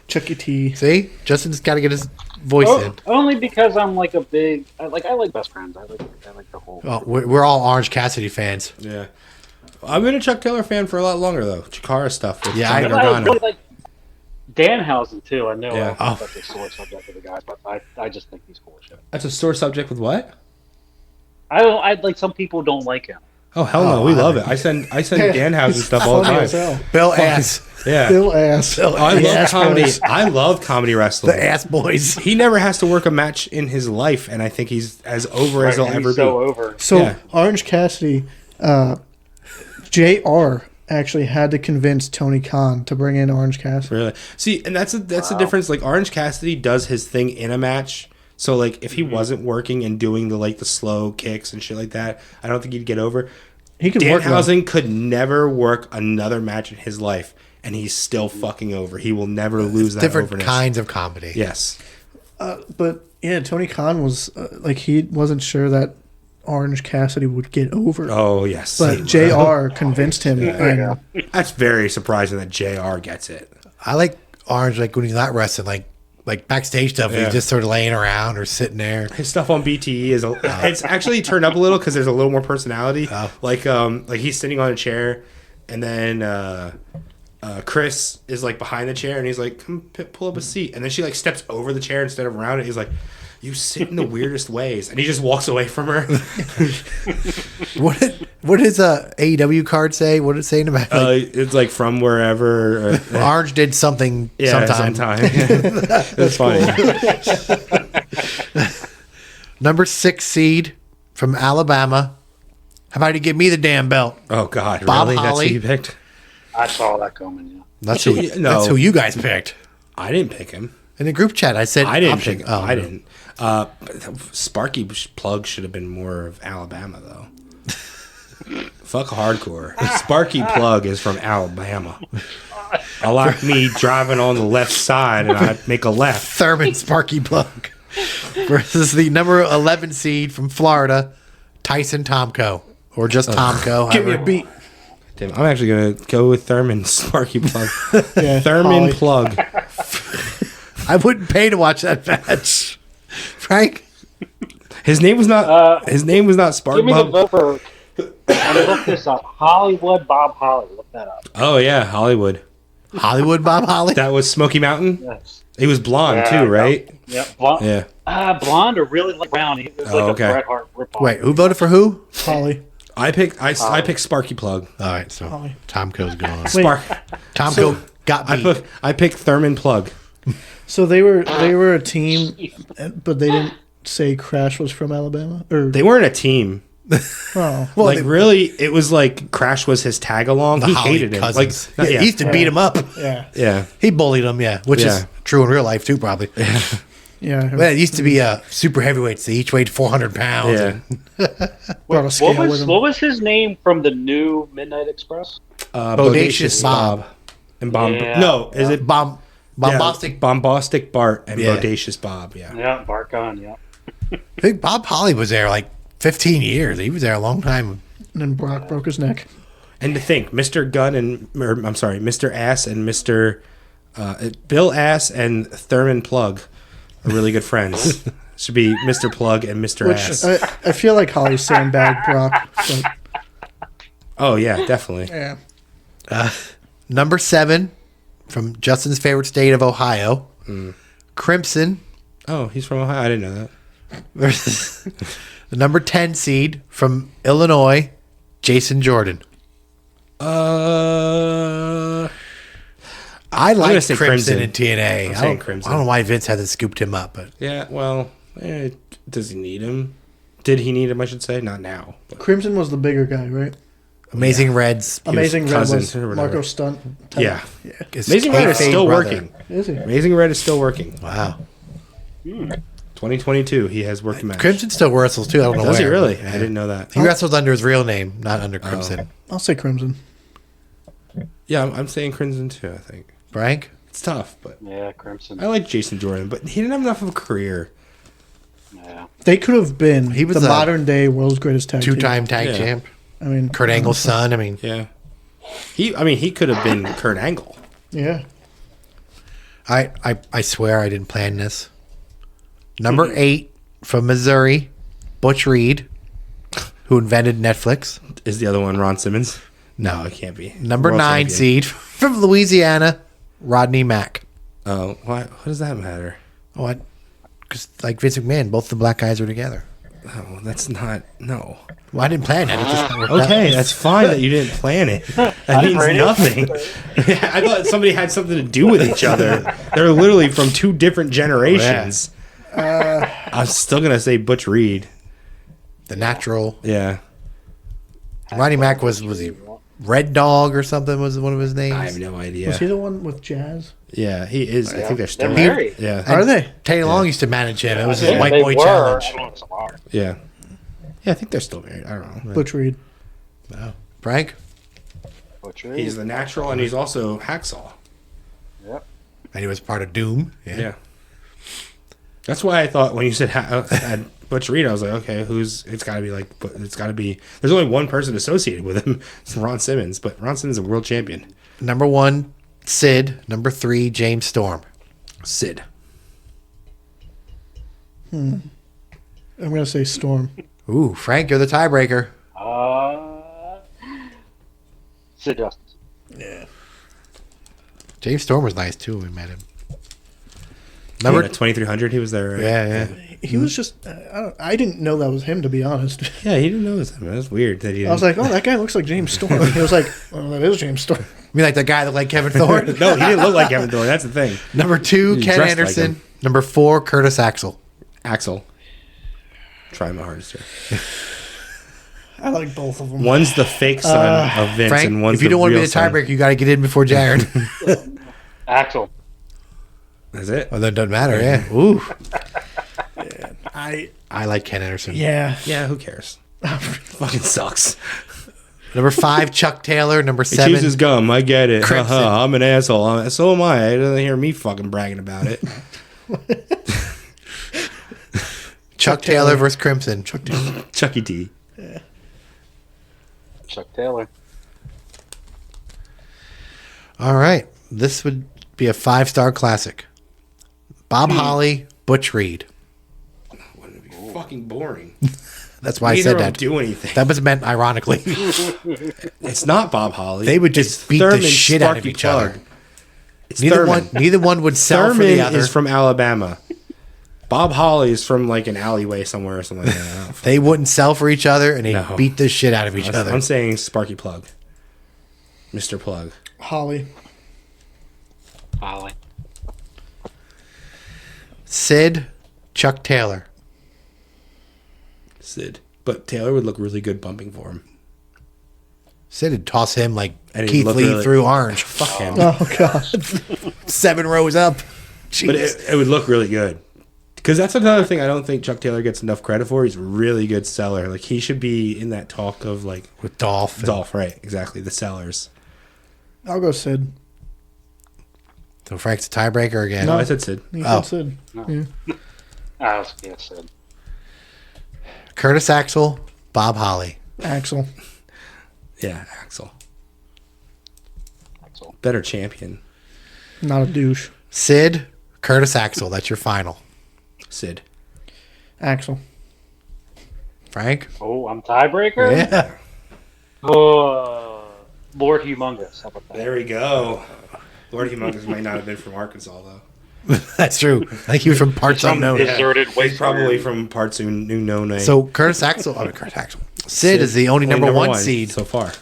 Chucky T. See? Justin's got to get his voice in. Only because I'm like a big. I like Best Friends. I like the whole. Well, we're all Orange Cassidy fans. Yeah, I've been a Chuck Taylor fan for a lot longer though. Chikara stuff. With Yeah, Johnny I Gargano. really like Danhausen too. I know Yeah. that's a sore subject for the guys, but I just think he's cool as shit. That's a sore subject with what? I like some people don't like him. Oh hell no, we love it. I send Danhausen stuff all the Funny time. as hell. Bill Ass. Yeah, Bill Ass. Oh, I The love Ass comedy. Boys. I love comedy wrestling. The Ass Boys. He never has to work a match in his life, and I think he's as over as he'll Right, ever he's be. so over. So Yeah. Orange Cassidy, JR actually had to convince Tony Khan to bring in Orange Cassidy. Really? See, and that's the difference. Like Orange Cassidy does his thing in a match. So like if he wasn't working and doing the slow kicks and shit like that, I don't think he'd get over. He could work well. Danhausen could never work another match in his life, and he's still fucking over. He will never lose that Different overness. kinds of comedy. Yes. But yeah, Tony Khan was he wasn't sure that Orange Cassidy would get over. Oh yes. But JR convinced him. And That's very surprising that JR gets it. I like Orange like when he's not wrestling, like backstage stuff. Yeah. He's just sort of laying around or sitting there. His stuff on BTE is it's actually turned up a little because there's a little more personality. Like he's sitting on a chair, and then Chris is like behind the chair, and he's like, "Come pull up a seat," and then she like steps over the chair instead of around it. He's like, "You sit in the weirdest ways," and he just walks away from her. What does AEW card say? What did it say in the back? It's like from wherever. Orange did something sometime. sometime. That's funny. Number 6 seed from Alabama. How about you give me the damn belt? Oh God, Bob really? That's Holly? who you picked? I saw that coming. Yeah. That's who. No. That's who you guys picked I didn't pick him. in the group chat. I said I didn't option. pick. Oh, I no. didn't. Sparky Plug should have been more of Alabama though. Fuck hardcore. Sparky Plug is from Alabama. I like me driving on the left side and I make a left. Thurman Sparky Plug versus the number 11 seed from Florida, Tyson Tomko, or just Tomko. give me a however. beat. Damn, I'm actually gonna go with Thurman Sparky Plug. Yeah, Thurman Holly. Plug. I wouldn't pay to watch that match. Frank, His name was not. His name was not Spark Give me the Bub. vote for. I look this up. Hollywood Bob Holly. Look that up. Oh yeah, Hollywood. Hollywood Bob Holly. That was Smoky Mountain. Yes. He was blonde Yeah, too, right? Yep. Blonde. Yeah. Blonde or really like brown. He was like okay. a Bret Hart ripoff. Wait, who voted for who? Holly. I picked Sparky Plug. All right, so Holly. Tomko's gone. Spark. Tomko got me. I picked Thurman Plug. So they were a team, but they didn't say Crash was from Alabama. Or They weren't a team. oh, Well, Like they- really, it was like Crash was his tag along. the He Holly hated him. Like cousins. not- He used to beat him up. yeah, yeah. He bullied him, yeah, which is Yeah. true in real life too, probably. yeah. Well, it used to be super heavyweights. They each weighed 400 pounds. Yeah. and Brought a scale with him. What was his name from the new Midnight Express? Bodacious Bob. And Bomb. Yeah. No, is it Bombastic. Yeah, Bombastic Bart and Yeah. Bodacious Bob? Yeah. Yeah, Bart Gunn. Yeah. I think Bob Holly was there like 15 years. He was there a long time. And then Brock broke his neck. And to think, Mr. Ass and Mr. Bill Ass and Thurman Plug are really good friends. Should be Mr. Plug and Mr. Ass. I feel like Holly sandbagged Brock. But, Oh, yeah, definitely. yeah. Number 7 from Justin's favorite state of Ohio, Crimson Oh, he's from Ohio. I didn't know that. versus the number 10 seed from Illinois, Jason Jordan. I'm I gonna like say Crimson Crimson. in TNA. I'm I saying don't, Crimson. I don't know why Vince hasn't scooped him up, but Yeah, well, does he need him? Did he need him, I should say? Not now. But Crimson was the bigger guy, right? Amazing Reds. Amazing Red cousin was or whatever. Marco Stunt. yeah. his Amazing Red is kayfabe still brother. working. Is he? Amazing Red is still working. Wow. 2022, he has worked a match. Crimson still wrestles too. I don't know Does he where. really? Yeah. I didn't know that. He wrestles under his real name, not under Crimson. I'll say Crimson. Yeah, I'm saying Crimson too, I think. Frank? It's tough, but Yeah, Crimson. I like Jason Jordan, but he didn't have enough of a career. Yeah. They could have been He was the a modern day world's greatest tag team. 2-time tag Yeah. champ. I mean, Kurt Angle's son. I mean, Yeah. He could have been Kurt Angle. Yeah. I swear I didn't plan this. Number 8 from Missouri, Butch Reed, who invented Netflix. Is the other one Ron Simmons? No. it can't be. Number World 9 champion. seed from Louisiana, Rodney Mack. Oh, what does that matter? What? Because like Vince McMahon, both the black guys are together. Oh, that's not. No. Well, I didn't plan it. It just worked out. Okay, that's fine that you didn't plan it. That means nothing. I thought somebody had something to do with each other. They're literally from 2 different generations. I'm still gonna say Butch Reed. The natural. Yeah, Rodney Mack was he Red Dog or something was one of his names? I have no idea. Was he the one with Jazz? Yeah, he is. I think they're They're still married. Yeah, Are they? Teddy Long used to manage him. It was his Yeah, white they boy were. challenge. I don't know if it's a lot. yeah. I think they're still married. I don't know. Butch Reed. Frank? Butcher. He's the natural, and he's also Hacksaw. Yep. And he was part of Doom. Yeah. That's why I thought when you said Butch Reed, I was like, okay, it's got to be like, but it's got to be. There's only one person associated with him. It's Ron Simmons, but Ron Simmons is a world champion. Number 1, Sid. Number 3, James Storm. Sid. I'm going to say Storm. Ooh, Frank, you're the tiebreaker. Sid Justice. James Storm was nice too when we met him. Number Number 2300, he was there. Right? yeah. He was just, I didn't know that was him, to be honest. Yeah, he didn't know this. That's weird that he didn't. I was like, oh, that guy looks like James Storm. He was like, well, that is James Storm. You mean like the guy that like Kevin Thorne? no, he didn't look like Kevin Thorne. That's the thing. Number 2, He Ken dressed like Anderson. him. Number 4, Curtis Axel. Axel. Try my hardest here. I like both of them. One's the fake son of Vince, Frank, and one's if you don't want to real be the son. tiebreaker, you got to get in before Jared. Axel. That's it. Well, that doesn't matter. Yeah. Ooh. I I like Ken Anderson. yeah. Yeah, who cares? Fucking sucks. Number 5, Chuck Taylor. Number He 7, chooses gum. I get it. Crimson. I'm an asshole. So am I. He doesn't hear me fucking bragging about it. Chuck Taylor versus Crimson. Chucky D. Chuck Taylor. All right. This would be a 5-star classic. Bob Holly, Butch Reed. Wouldn't it be fucking boring? That's why I Neither said of them that. do anything. That was meant ironically. It's not Bob Holly. They would just It's beat the Thurman shit out of Sparky each other. Plug. It's Neither Thurman. one would sell Thurman for the other. is from Alabama. Bob Holly is from like an alleyway somewhere or something like that. They wouldn't sell for each other, and they No. beat the shit out of each other. I'm saying Sparky Plug. Mr. Plug. Holly. Holly. Sid, Chuck Taylor. Sid. But Taylor would look really good bumping for him. Sid would toss him like And he'd Keith look Lee really- through Orange. Fuck him. Oh, God. 7 rows up. But it would look really good. Because that's another thing I don't think Chuck Taylor gets enough credit for. He's a really good seller. Like, he should be in that talk of, like... With Dolph. Dolph, right. Exactly. The sellers. I'll go Sid. So Frank's a tiebreaker again. No, I said Sid. You Oh. said Sid. No. Yeah. I was yeah, Sid. Curtis Axel, Bob Holly. Axel. Yeah, Axel. Better champion. Not a douche. Sid, Curtis Axel. That's your final. Sid. Axel. Frank? Oh, I'm tiebreaker? Yeah. Oh, Lord Humongous. How about that? There we go. Lord Humongous might not have been from Arkansas, though. That's true. I think he was from parts Some unknown. deserted He's wasteland. probably from parts unknown. So Curtis Axel. Sid is the only number one seed. so far.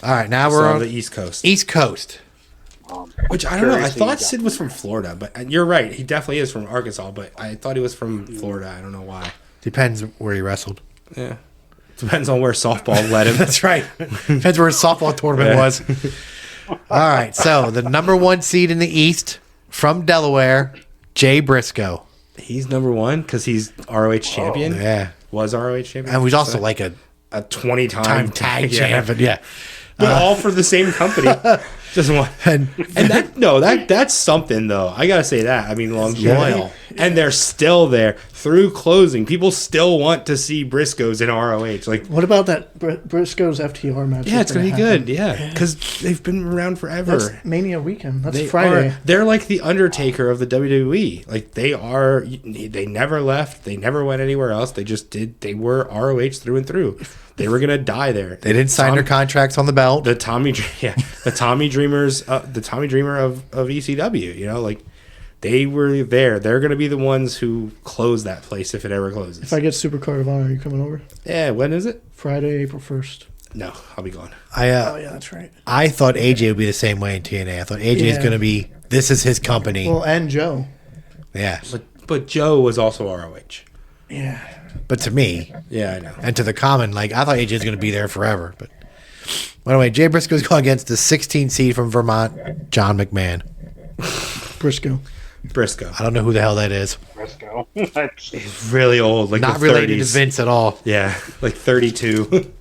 All right, now So we're on on the East Coast. East Coast. Which I don't know. I Curiously, thought yeah. Sid was from Florida, but you're right. He definitely is from Arkansas, but I thought he was from Florida. I don't know why. Depends where he wrestled. Yeah. Depends on where softball led him. That's right. Depends where his softball tournament was. All right, so the number one seed in the East from Delaware, Jay Briscoe. He's number one because he's ROH champion. Yeah. Was ROH champion. And he's also like a 20-time tag yeah. champion. Yeah. But all for the same company. Just one. And That's something though. I gotta say that. I mean, longevity. Loyal. And they're still there through closing. People still want to see Briscoes in ROH. Like, What about that Briscoe's FTR match? yeah, it's that's gonna be happen? good. Yeah, because they've been around forever. That's Mania weekend. That's They Friday. they're like the Undertaker of the WWE. Like they are. They never left. They never went anywhere else. They just did. They were ROH through and through. They were gonna die there. they didn't sign their contracts on the belt. The Tommy Dreamer of ECW. You know, like they were there. They're gonna be the ones who close that place if it ever closes. If I get Super Card of Honor, are you coming over? Yeah, when is it? Friday, April 1st. No, I'll be gone. Oh, yeah, that's right. I thought AJ would be the same way in TNA. I thought AJ is Yeah. going to be, this is his company. Well, and Joe. Yeah. But Joe was also ROH. Yeah. But to me, Yeah, I know. and to the common, like, I thought AJ was going to be there forever. But anyway, Jay Briscoe's going against the 16 seed from Vermont, John McMahon. Briscoe. Briscoe. I don't know who the hell that is. Briscoe. Really old, like Not the related 30s. to Vince at all. Yeah, like 32.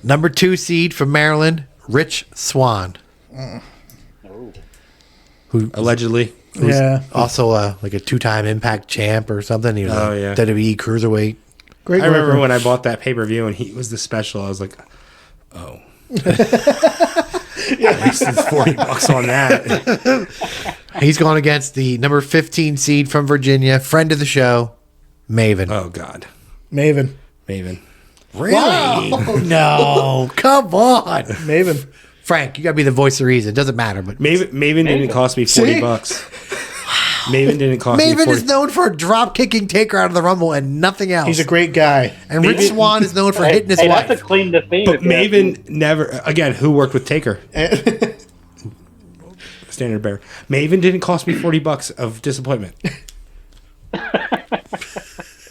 Number 2 seed from Maryland, Rich Swan. Oh. Who Allegedly. Yeah. also like a 2-time Impact champ or something. He was Oh, a yeah. WWE Cruiserweight. Great I remember worker. when I bought that pay-per-view and he was the special. I was like, oh. I wasted $40 on that. He's going against the number 15 seed from Virginia, friend of the show, Maven. Oh, God. Maven. Maven. Really? No, come on. Maven. Frank, you got to be the voice of reason. It doesn't matter, but Maven didn't cost me $40. See? Maven didn't cost me Maven $40. is known for drop kicking Taker out of the Rumble and nothing else. He's a great guy. and Rich Swan is known for hitting his Hey, wife. that's a claim to fame. But if you ask me. Maven never, again, who worked with Taker? Standard bearer. Maven didn't cost me $40 of disappointment.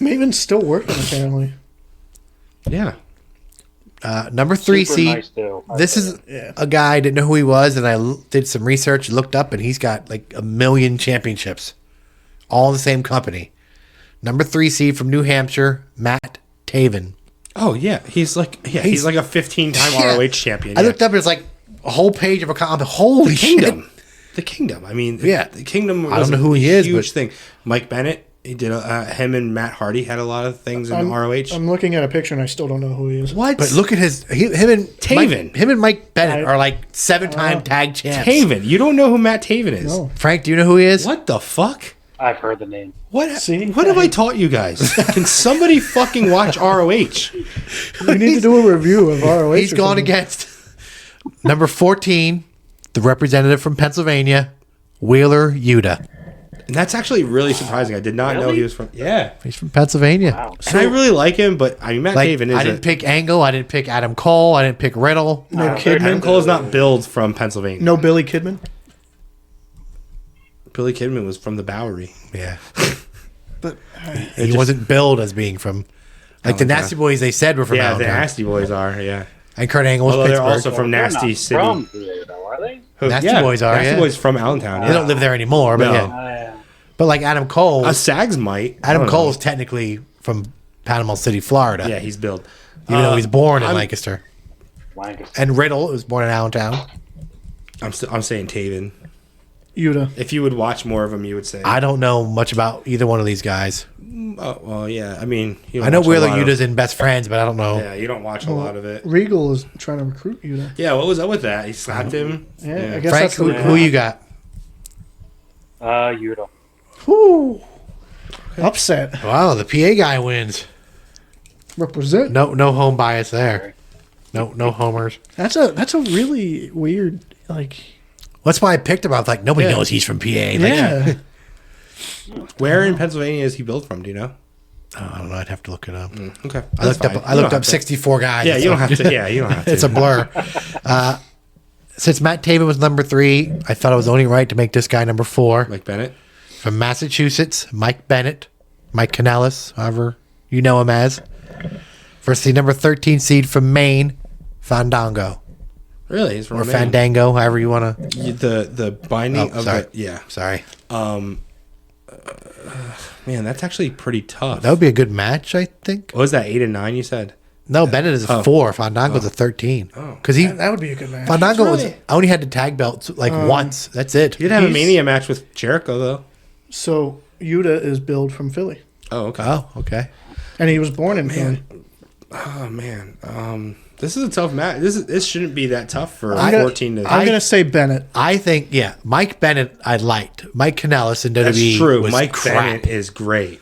Maven's still working, apparently. Yeah. Number 3 Super seed. nice, too. This is Yeah. a guy I didn't know who he was, and I did some research, looked up, and he's got like 1 million championships, all in the same company. Number 3 seed from New Hampshire, Matt Taven. Oh, yeah. He's like a 15-time Yeah. ROH champion. I yeah. looked up, and it's like a whole page of a holy The shit. Kingdom. The Kingdom. I mean, Yeah. the Kingdom was I don't know a who he is, huge but- thing. Mike Bennett, he did him and Matt Hardy had a lot of things in ROH. I'm looking at a picture and I still don't know who he is. What? But look at him and Taven. Him and Mike Bennett I- are like 7-time tag champs. Taven. You don't know who Matt Taven is. No. Frank, do you know who he is? What the fuck? I've heard the name. What? See? What have I taught you guys? Can somebody fucking watch ROH? We need to do a review of ROH. He's or gone something. against number 14, the representative from Pennsylvania, Wheeler Yuta. And that's actually really surprising. I did not know Really? he was from. Yeah. He's from Pennsylvania. Wow. And I really like him, but I mean, Matt Like, Taven is. I didn't pick Angle. I didn't pick Adam Cole. I didn't pick Riddle. No they're Adam Kidman. Cole is not billed from Pennsylvania. No Billy Kidman. Billy Kidman was from the Bowery. Yeah. But He wasn't billed as being from. Like the Allentown. Nasty Boys, they said were from Yeah, the Allentown. Nasty Boys are. Yeah. And Kurt Angle was Although they're Pittsburgh. also from They're Nasty not City. From here, though, are they? Who- Nasty Boys are, Nasty yeah. Boys from Allentown. They Yeah. don't live there anymore, but No. yeah. But like Adam Cole, Sags might. I Adam don't Cole know. is technically from Panama City, Florida. Yeah, he's billed. Even though he's born in I'm- Lancaster. Lancaster. And Riddle was born in Allentown. I'm saying Taven. Yuta. If you would watch more of them, you would say. I don't know much about either one of these guys. Oh, well, yeah. I mean, you don't I know watch a Wheeler lot of- Yuta's in Best Friends, but I don't know. Yeah, you don't watch a lot of it. Regal is trying to recruit Yuta. Yeah, what was up with that? He slapped him. Yeah, I guess Frank, that's who you got? Yuta. Whew. Upset. Wow, the PA guy wins. Represent. No home bias there. No homers. That's a really weird, like, That's why I picked him. I was like, nobody Yeah. knows he's from PA. Like, yeah. Where in Pennsylvania is he built from? Do you know? I don't know. I'd have to look it up. Okay, I looked up 64 guys. Yeah, you don't have to. Yeah, you don't have to. It's a blur. Since Matt Taven was number 3, I thought it was only right to make this guy number 4. Mike Bennett. From Massachusetts, Mike Bennett, Mike Canellis, however you know him as. Versus the number 13 seed from Maine, Fandango. Really, he's from Or Maine. Fandango, however you want to. The binding Oh, of sorry. it. Yeah. Sorry. Man, that's actually pretty tough. That would be a good match, I think. What was that, 8 and 9? You said. No, Bennett is a 4. Fandango's a 13. Because That would be a good match. Fandango was really- only had the tag belts like once. That's it. You'd have a He's- Mania match with Jericho though. So Yuta is billed from Philly, Oh, okay. Oh, okay. and he was born in Philly. Oh man, this is a tough match. This shouldn't be that tough for I'm gonna- 14 to. I'm gonna say Bennett. I think Mike Bennett I liked. Mike Canellis in WWE That's true. was Mike crap. Bennett is great.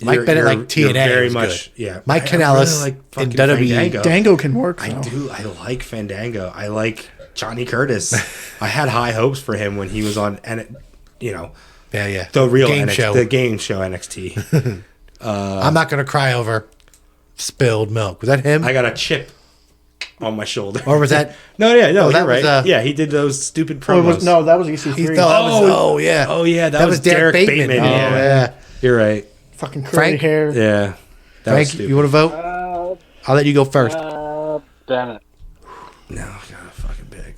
Mike Bennett like TNA very was much. good. Yeah. Mike I really Canellis like in fucking WWE. Fandango. Dango can work. I though. do. I like Fandango. I like Johnny Curtis. I had high hopes for him when he was on, and Yeah. the real game NXT, show. the game show NXT. I'm not gonna cry over spilled milk. Was that him? I got a chip on my shoulder. Or was that? No, yeah, no, Oh, that you're right. was, yeah, he did those stupid Oh, it promos. was, no, that was EC3. He thought that was, yeah. Oh yeah, that was Derek Bateman. Oh yeah. You're right. Fucking curly Frank? hair. Yeah, that was Frank, stupid. you want to vote? I'll let you go first. Bennett. No, God, fucking big.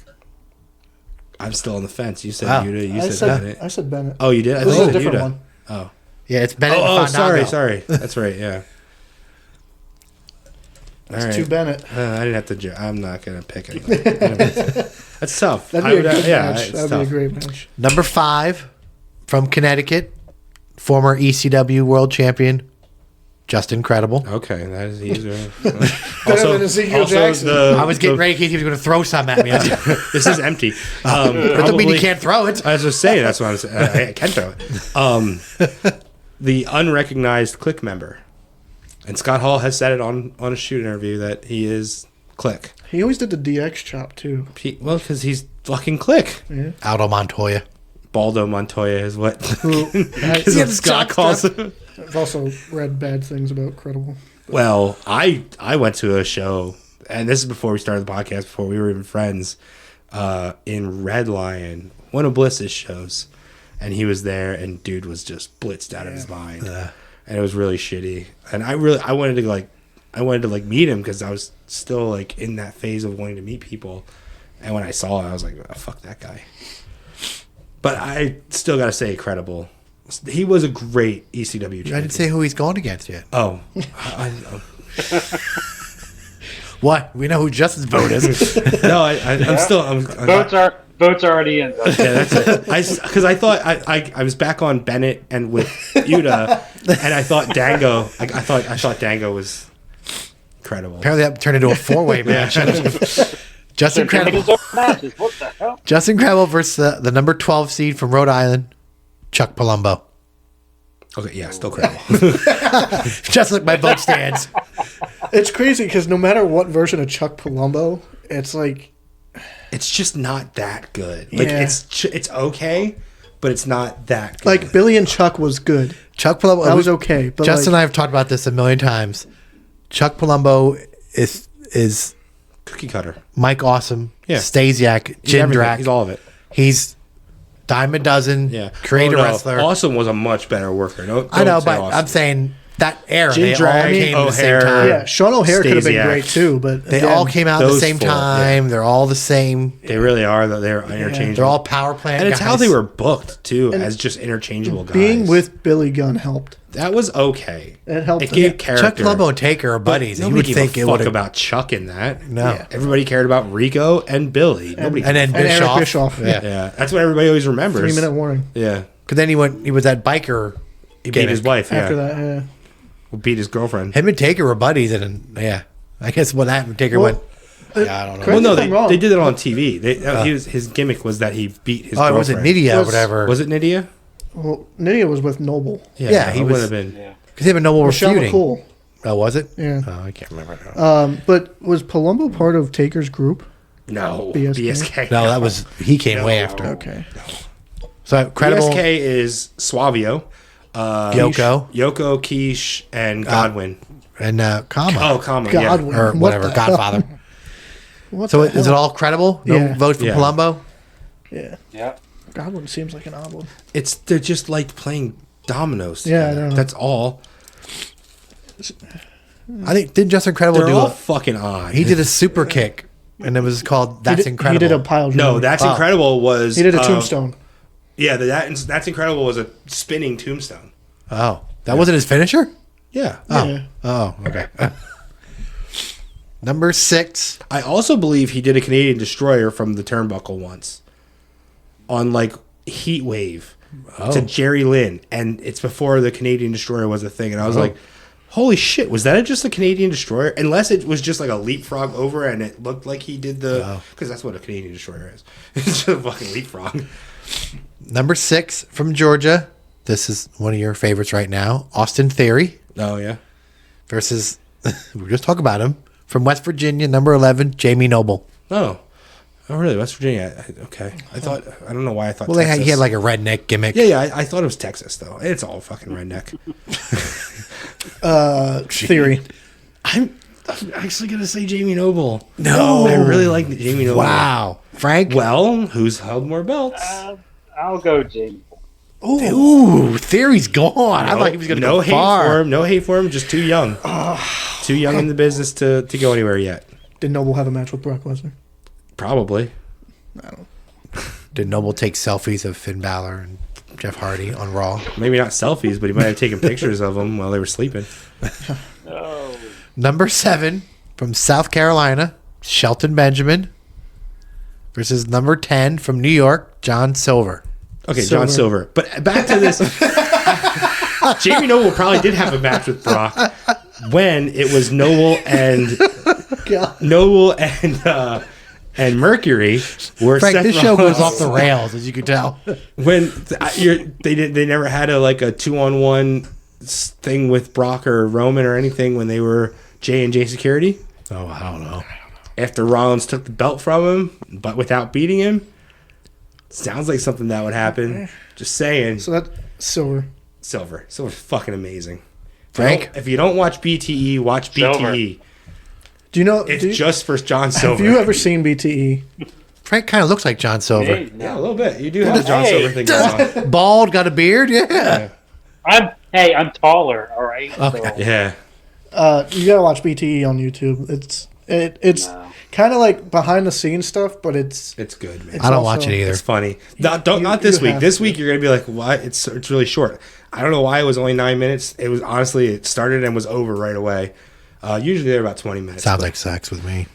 I'm still on the fence. You said Wow. Yuta. You I said said Bennett. I said Bennett. Oh, you did. I This thought is you a said different Yuta. one. Oh. Yeah, it's Bennett. Oh, and Fandango. sorry. That's right. Yeah. All It's right. two Bennett. I didn't have to. I'm not gonna pick anyone. That's tough. That'd be a good yeah, match. it's That'd tough. be a great match. Number 5 from Connecticut, former ECW World Champion, Just Incredible. Okay, that is easier. Better than Ezekiel Jackson. I was getting ready in case he was going to throw something at me. This is empty. That doesn't mean you can't throw it. I was just saying. That's what I'm saying. I can throw it. The unrecognized Click member, and Scott Hall has said it on a shoot interview that he is Click. He always did the DX chop too. Well, because he's fucking Click. Aldo Montoya. Baldo Montoya is what Who is what Scott calls him. I've also read bad things about Credible. Well, I went to a show, and this is before we started the podcast, before we were even friends, in Red Lion, one of Bliss's shows, and he was there, and dude was just blitzed out of his mind, and it was really shitty. And I wanted to meet him because I was still like in that phase of wanting to meet people, and when I saw it, I was like, oh, fuck that guy. But I still gotta say, Credible. He was a great ECW champion. I didn't say who he's going against yet. Oh. What? We know who Justin's vote is. No, I'm still. I'm Votes already in. yeah, that's it. Because I thought I was back on Bennett and with Yuta, and I thought Dango. I thought Dango was credible. Apparently that turned into a 4-way match. Just Incredible. Matches. What the hell? Just Incredible versus the number 12 seed from Rhode Island, Chuck Palumbo. Okay, yeah, still credible. Just like my vote stands. It's crazy because no matter what version of Chuck Palumbo, it's like It's just not that good. Like Yeah. it's okay, but it's not that good. like Billy and Chuck was good. Chuck Palumbo. That was okay, but Justin and like, I have talked about this a million times. Chuck Palumbo is cookie cutter. Mike Awesome, Yeah. Stasiak, He's everything. Jindrak. He's all of it. He's dime a dozen. Yeah, creator Oh, no. wrestler. Awesome was a much better worker. No, I know, don't say but Awesome. I'm saying that era, Jim they all Drag, came at the same O'Hare. time. Yeah, Sean O'Hare could have been Stasiak. great too, but They again, all came out at the those same four, time. They're all the same. They really are. They're interchangeable. They're all power plant and it's guys. how they were booked too, as just interchangeable guys. being with Billy Gunn helped. that was okay. It helped. It gave Yeah, character. Chuck Palumbo and Taker are buddies. You Nobody would gave think a it fuck would have. about Chuck in that. No. Yeah. Everybody cared about Rico and Billy. Nobody. And then And Eric Bischoff. Bischoff. Yeah. yeah, that's what everybody always remembers. 3-minute warning. Yeah, Because then he was that biker. he beat his wife. After Yeah, that, yeah. beat his girlfriend. Him and Taker were buddies, and yeah, I guess when that Taker Well, went, yeah, I don't know. correct Well, no, if I'm they, wrong. they did it on TV. His gimmick was that he beat his Oh, it girlfriend. wasn't Nydia or Was- whatever. Was it Nydia? Well, Nydia was with Noble. Yeah, he he was- would have been. Yeah. Because him and Noble were Michelle feuding. McCool. Oh, was it? Yeah. Oh, I can't remember. But was Palumbo part of Taker's group? No, BSK? BSK. No, that was he came way after. Okay. So credible. BSK is Suavio, Yoko Yoko, Quiche, and Godwin. and Kama Oh, comma, Godwin. yeah. or What whatever, the hell? Godfather. What So the is it hell? all credible? No Yeah. votes for Yeah. Palumbo. Yeah. Yeah. Godwin seems like an odd one. They're just like playing dominoes. Yeah, I together. know. That's all. I think did Justin Credible They're do all a, fucking odd. he did a super kick, and it was called That's he did, Incredible. He did a pile driver. No, That's Oh. Incredible was He did a tombstone. Yeah, That's Incredible was a spinning tombstone. Oh, that wasn't his finisher. Yeah. Oh, Yeah. oh, okay. Number 6. I also believe he did a Canadian destroyer from the turnbuckle once on like Heat Wave to Jerry Lynn, and it's before the Canadian destroyer was a thing, and I was like, holy shit, was that just a Canadian destroyer? Unless it was just like a leapfrog over and it looked like he did the, because that's what a Canadian destroyer is. It's just a fucking leapfrog. Number 6 from Georgia. This is one of your favorites right now. Austin Theory Oh yeah. versus we were just talking about him from West Virginia. Number 11, Jamie Noble. Oh really? West Virginia? Okay. I don't know why I thought. Well, Texas. he had like a redneck gimmick. Yeah. I thought it was Texas though. It's all fucking redneck. Theory. I'm actually gonna say Jamie Noble. No. I really like Jamie Noble. Wow, Frank. Well, who's held more belts? I'll go Jamie. Ooh, Theory's gone. I thought he was going to no go hate far. for him. No hate for him. Just too young. Too young in the business to go anywhere yet. Did Noble have a match with Brock Lesnar? Probably. Did Noble take selfies of Finn Balor and Jeff Hardy on Raw? Maybe not selfies, but he might have taken pictures of them while they were sleeping. Oh. Number 7 from South Carolina, Shelton Benjamin versus number 10 from New York, John Silver. Okay, John Silver. But back to this. Jamie Noble probably did have a match with Brock when it was Noble and Mercury were Frank, Seth this show Rollins. goes off the rails, as you can tell. When they never had a 2-on-1 thing with Brock or Roman or anything when they were J&J Security. Oh, I don't know. After Rollins took the belt from him, but without beating him. Sounds like something that would happen. Just saying. So that Silver. Silver's fucking amazing. Frank? If you don't watch BTE, watch Silver. BTE. Do you know? It's just for John Silver. Have you ever seen BTE? Frank kind of looks like John Silver. Hey, Yeah, a little bit. You do have the John Hey. Silver thing going on. Bald, got a beard? Yeah. I'm taller, all right? Okay. So, Yeah. You gotta watch BTE on YouTube. It's No. kind of like behind the scenes stuff, but it's It's good, man. I don't also- watch it either. It's funny. Not you this week. have This to. week you're gonna be like, what? It's really short. I don't know why it was only 9 minutes. It was honestly it started and was over right away. Usually they're about 20 minutes. Sounds like sex with me.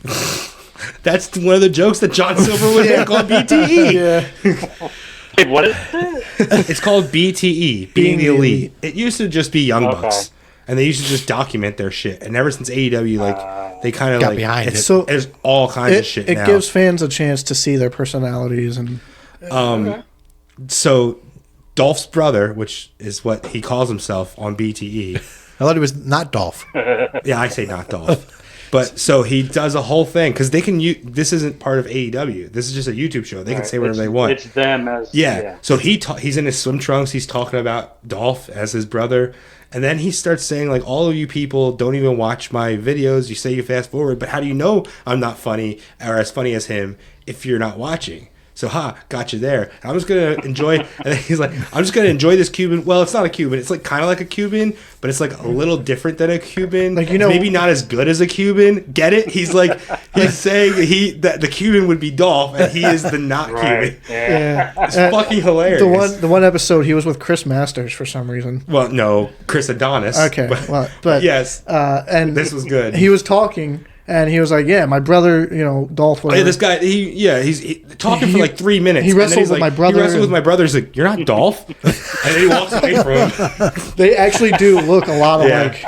That's one of the jokes that John Silver would make on BTE. yeah. Wait, what is it? It's called BTE, being the elite. It used to just be Young Bucks, and they used to just document their shit. And ever since AEW, they kind of Got like behind it's, it. So there's all kinds of It, shit it now. gives fans a chance to see their personalities and So Dolph's brother, which is what he calls himself on BTE. I thought he was not Dolph. Yeah, I say not Dolph. But so he does a whole thing because they can. This isn't part of AEW. This is just a YouTube show. They can say whatever they want. It's them as Yeah. So he's in his swim trunks. He's talking about Dolph as his brother, and then he starts saying like, "All of you people don't even watch my videos. You say you fast forward, but how do you know I'm not funny or as funny as him if you're not watching?" So, got you there. I'm just gonna enjoy. And then he's like, I'm just gonna enjoy this Cuban. Well, it's not a Cuban. It's like kind of like a Cuban, but it's like a little different than a Cuban. Like, It's maybe not as good as a Cuban. Get it? He's like, he's saying that the Cuban would be Dolph, and he is the not Right. Cuban. Yeah. Yeah. It's fucking hilarious. The one episode he was with Chris Masters for some reason. Well, no, Chris Adonis. Okay, but yes, and this was good. He was talking, and he was like, "Yeah, my brother, Dolph." Oh, yeah, this guy, he's talking for like 3 minutes. He and then wrestled he's with like, my brother He wrestled with and- my brother. He's like, "You're not Dolph," and then he walks away from him. They actually do look a lot Yeah. alike.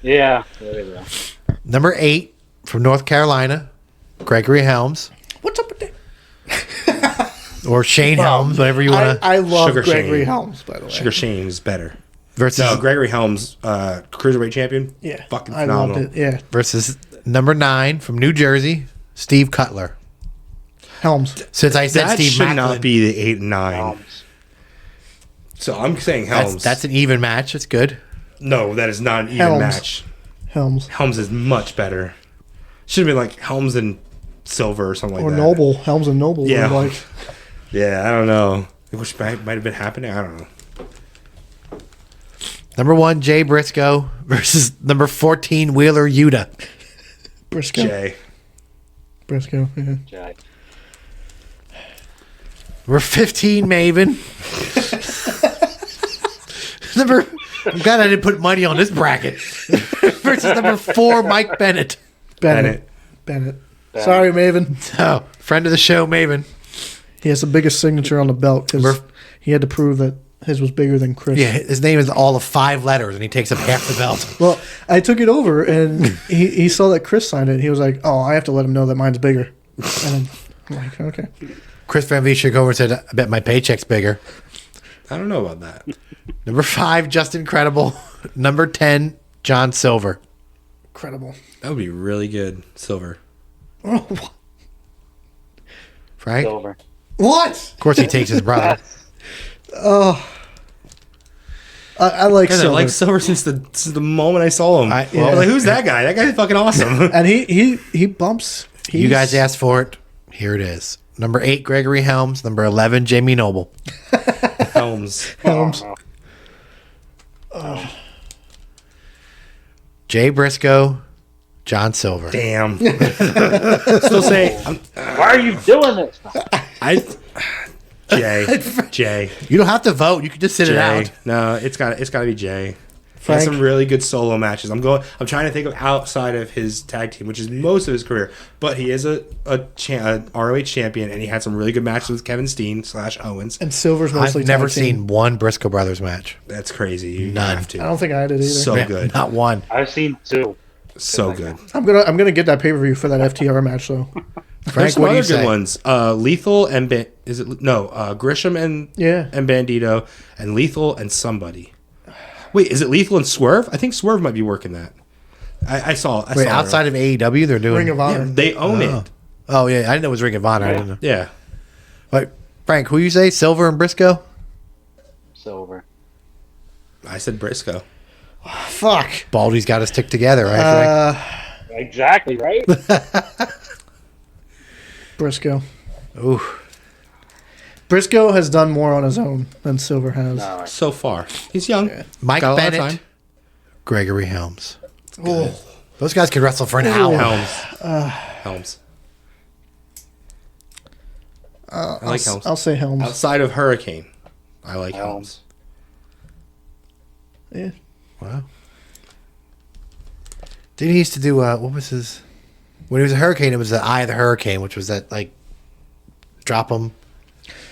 Yeah. There you go. Number 8 from North Carolina, Gregory Helms. What's up with that? Or Shane Helms, whatever you want to. I love Sugar Gregory Shane. Helms, by the way. Sugar Shane is better. Versus, No, Gregory Helms, cruiserweight champion. Yeah, fucking I phenomenal. loved it. Yeah, versus number 9 from New Jersey, Steve Cutler. Helms. Since I said That Steve should Macklin, not be the 8 and 9. Helms. So I'm saying Helms. that's an even match. That's good. No, that is not an even Helms. match. Helms. Helms is much better. Should have been like Helms and Silver or something like Or that. Noble. Helms and Noble. Yeah. Were like, Yeah, I don't know. Which might have been happening. I don't know. Number 1, Jay Briscoe versus number 14, Wheeler Yuta. Briscoe. Jay. Briscoe. Yeah. Jay. Number 15, Maven. I'm glad I didn't put money on this bracket. Versus number 4, Mike Bennett. Bennett. Sorry, Maven. Oh, friend of the show, Maven. He has the biggest signature on the belt because he had to prove that his was bigger than Chris. Yeah, his name is all of 5 letters, and he takes up half the belt. Well, I took it over, and he saw that Chris signed it. And he was like, "Oh, I have to let him know that mine's bigger." And I'm like, "Okay." Chris Van Vliet shook over and said, "I bet my paycheck's bigger." I don't know about that. Number 5, Justin Credible. Number 10, John Silver. Incredible. That would be really good. Silver. Oh, Frank? Silver. what? Of course, he takes his brother. I like Guys, I Silver. like Silver since the moment I saw him. I- Well, like, who's that guy? That guy's fucking awesome. And he bumps. You guys asked for it. Here it is. Number 8, Gregory Helms. Number 11, Jamie Noble. Helms. Helms. Jay Briscoe, John Silver. Damn. Still say Why are you doing this? Jay. You don't have to vote. You can just sit it Jay. out. No, it's got to be Jay. He Frank? has some really good solo matches. I'm trying to think of outside of his tag team, which is most of his career. But he is a ROH champion, and he had some really good matches with Kevin Steen / Owens. And Silver's mostly I've never tag team. seen one Briscoe Brothers match. That's crazy. You None. have to. I don't think I did either. So good. Not one. I've seen 2. So good. I'm gonna get that pay per view for that FTR match though. There's Frank, some what do other you good say? ones. Lethal and Gresham and Yeah. and Bandito and Lethal and somebody. Wait, is it Lethal and Swerve? I think Swerve might be working that. I saw. Wait, outside of AEW, they're doing Ring of Honor. they own it. Oh yeah, I didn't know it was Ring of Honor. I didn't know. Yeah. Wait, Frank, who you say? Silver and Briscoe? Silver. I said Briscoe. Fuck. Baldy's got to stick together, right, Frank? Exactly, right? Briscoe. Ooh. Briscoe has done more on his own than Silver has. No, So far, he's young. Mike Got a lot of Bennett, time. Gregory Helms. Oh, Those guys could wrestle for an hour. Helms. I like Helms. I'll say Helms. Outside of Hurricane, I like Helms. Helms. Yeah. Wow. Did he used to do what was his? When he was a hurricane, it was the Eye of the Hurricane, which was that like drop him.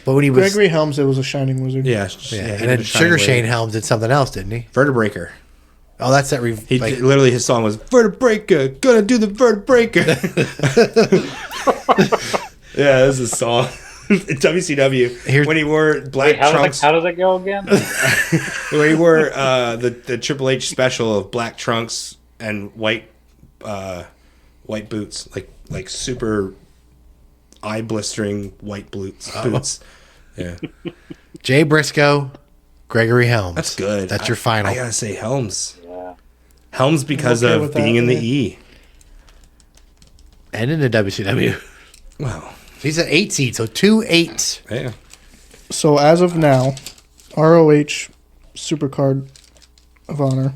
But when he was Gregory Helms, it was a Shining Wizard. Yeah. and then Sugar Shane Helms did something else, didn't he? Vertebraker. Oh, that's that. He literally his song was Vertebraker, gonna do the Vertebraker. Yeah, this is a song. WCW when he wore black Wait, how trunks. does it go again? When he wore the Triple H special of black trunks and white boots, like super eye blistering white boots. Yeah, Jay Briscoe, Gregory Helms. that's good. That's your final. I gotta say Helms. Yeah. Helms because okay of with being that, in the yeah. E. And in the WCW. Well, He's an 8 seed, so 2 8s. Yeah. So as of now, ROH Supercard of Honor,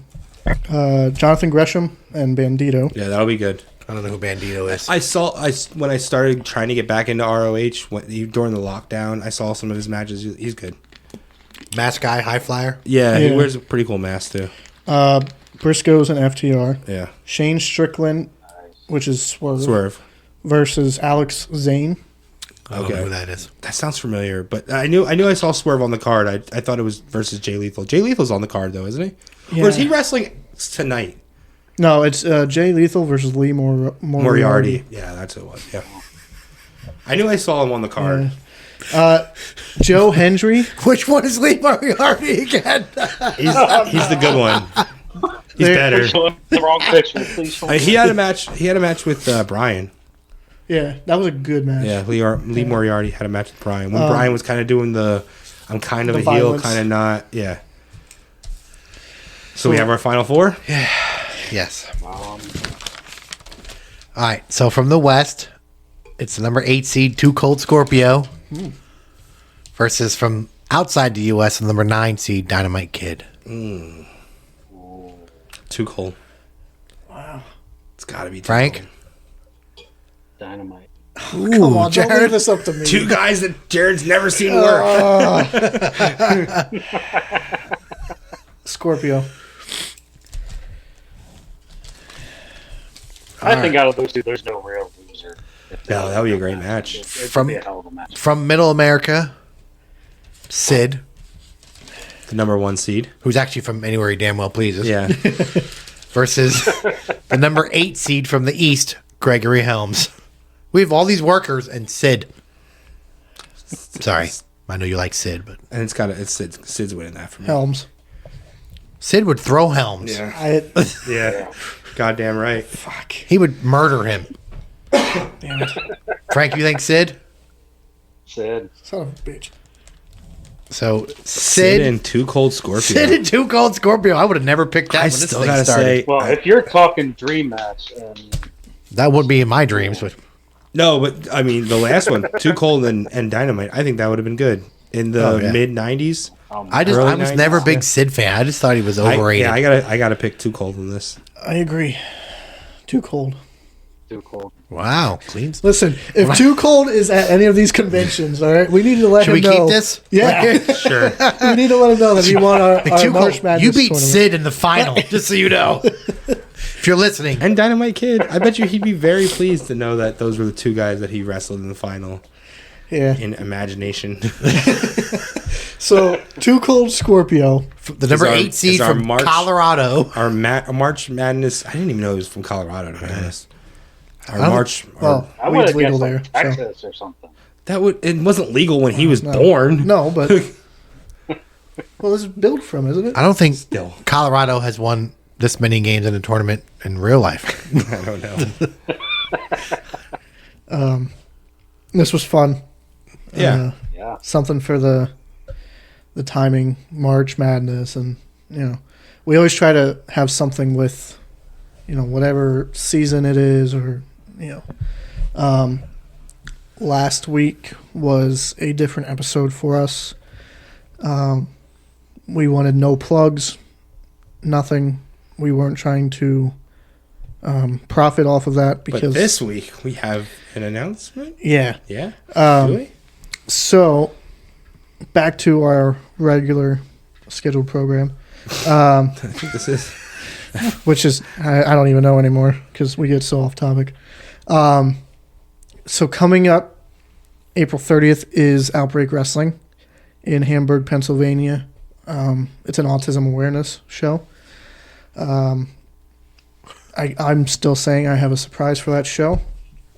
Jonathan Gresham and Bandito. Yeah, that'll be good. I don't know who Bandito is. When I started trying to get back into ROH during the lockdown, I saw some of his matches. He's good. Mask guy, high flyer. Yeah, he Yeah. wears a pretty cool mask too. Briscoe's an FTR. Yeah. Shane Strickland, which is Swerve. versus Alex Zane. I don't Okay. know who that is. That sounds familiar, but I knew I saw Swerve on the card. I thought it was versus Jay Lethal. Jay Lethal's on the card though, isn't he? Or is he wrestling tonight? No, it's Jay Lethal versus Lee Moriarty. Yeah, that's who it was. Yeah. I knew I saw him on the card. Joe Hendry. Which one is Lee Moriarty again? He's the good one. He's better. Showing the wrong picture. Please show me. He had a match with Brian. Yeah, that was a good match. Yeah, Lee Moriarty had a match with Brian. When Brian was kind of doing I'm kind of a The heel, violence. kind of not. Yeah. So we have our final four? Yes. All right. So from the West, it's the number 8 seed, Too Cold Scorpio, versus from outside the U.S., the number 9 seed, Dynamite Kid. Too cold. Wow. It's got to be Too Frank? Cold. Dynamite. Come on, don't leave this up to me. Two guys that Jared's never seen work. Scorpio. I think out of those two, there's no real loser. No, that would be a great match. It'd From- be a hell of a match. From Middle America, Sid, The number 1 seed. who's actually from anywhere he damn well pleases, Yeah. versus the number 8 seed from the East, Gregory Helms. We have all these workers and Sid. Sorry. I know you like Sid, but And it's Sid's winning that for me. Helms. Sid would throw Helms. Yeah. Yeah. Goddamn right. Fuck. He would murder him. Damn it. Frank, you think Sid? Sid. Son of a bitch. So Sid Sid and Too Cold Scorpio. Sid and Too Cold Scorpio. I would have never picked that I when this still thing gotta started. say, Well, if you're talking dream match, and That would be in my dreams, but no, but I mean the last one, Too Cold and Dynamite. I think that would have been good in the Oh, yeah. mid '90s. I Early was never a 90s, big yeah. Sid fan. I just thought he was overrated. I gotta pick Too Cold in this. I agree. Too cold. too cold. Wow, clean. Listen, if Too Cold is at any of these conventions, all right, we need to let Should him we know. keep this? Yeah. Sure. We need to let him know that he won our Too March Cold. Madness You beat tournament. Sid in the final, just so you know. If you're listening, And Dynamite Kid. I bet you he'd be very pleased to know that those were the two guys that he wrestled in the final Yeah. in imagination. So, Too Cold Scorpio. the number our- 8 seed is our from March- Colorado. Our March Madness. I didn't even know he was from Colorado, to be honest. Our don't- March. Well, I weed's would have legal guessed there. like So. Texas or something. It wasn't legal when he was born. No, but. Well, this is built from, isn't it? I don't think Still. Colorado has won this many games in a tournament in real life. I don't know. This was fun. Yeah. Yeah. Something for the timing, March Madness, and we always try to have something with whatever season it is, or last week was a different episode for us. We wanted no plugs, nothing. We weren't trying to profit off of that But because this week we have an announcement. yeah. Yeah. Do we? So, back to our regular scheduled program, I think this is. which is, I don't even know anymore because we get so off topic. So, coming up, April 30th is Outbreak Wrestling in Hamburg, Pennsylvania. It's an autism awareness show. I'm still saying I have a surprise for that show.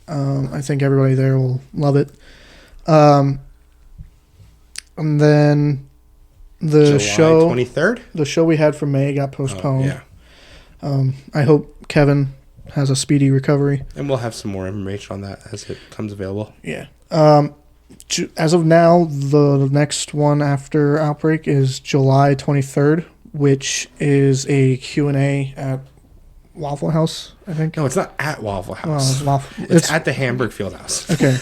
I think everybody there will love it. And then the July 23rd. the show we had for May got postponed. Yeah. I hope Kevin has a speedy recovery. And we'll have some more information on that as it comes available. Yeah. As of now, the next one after Outbreak is July 23rd, which is a Q&A at Waffle House, I think. No, it's not at Waffle House. Waffle. It's at the Hamburg Fieldhouse. Okay.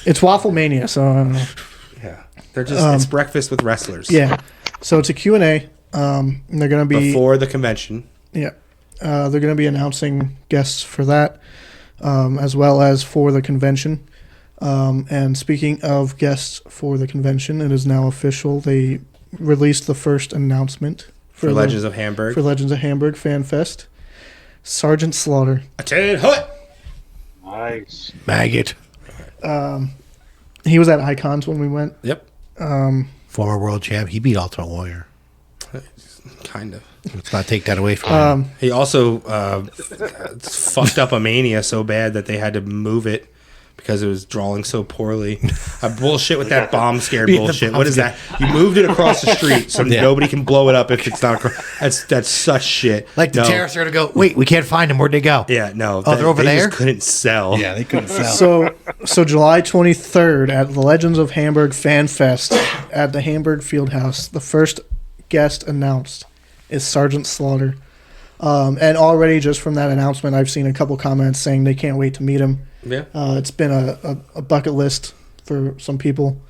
It's Waffle Mania, so I don't know. Yeah, they're just it's breakfast with wrestlers. Yeah. So it's a Q&A. And they're going to be Before the convention. Yeah. They're going to be announcing guests for that, as well as for the convention. And speaking of guests for the convention, it is now official. They released the first announcement For Legends of Hamburg. For Legends of Hamburg Fan Fest. Sergeant Slaughter. Attended Hut. Nice. Maggot. He was at Icons when we went. Yep. Former world champ. He beat Ultimate Warrior. Kind of. Let's not take that away from him. He also fucked up a Mania so bad that they had to move it because it was drawing so poorly. Bullshit with that bomb scare bullshit. What is that? You moved it across the street so nobody can blow it up if it's not across. That's such shit. Like the terrorists are going to go, wait, we can't find them. Where'd they go? Yeah, no. Oh, they're over they there? Just couldn't sell. Yeah, they couldn't sell. So July 23rd at the Legends of Hamburg Fan Fest at the Hamburg Fieldhouse, the first guest announced is Sergeant Slaughter. And already just from that announcement, I've seen a couple comments saying they can't wait to meet him. Yeah. It's been a bucket list for some people.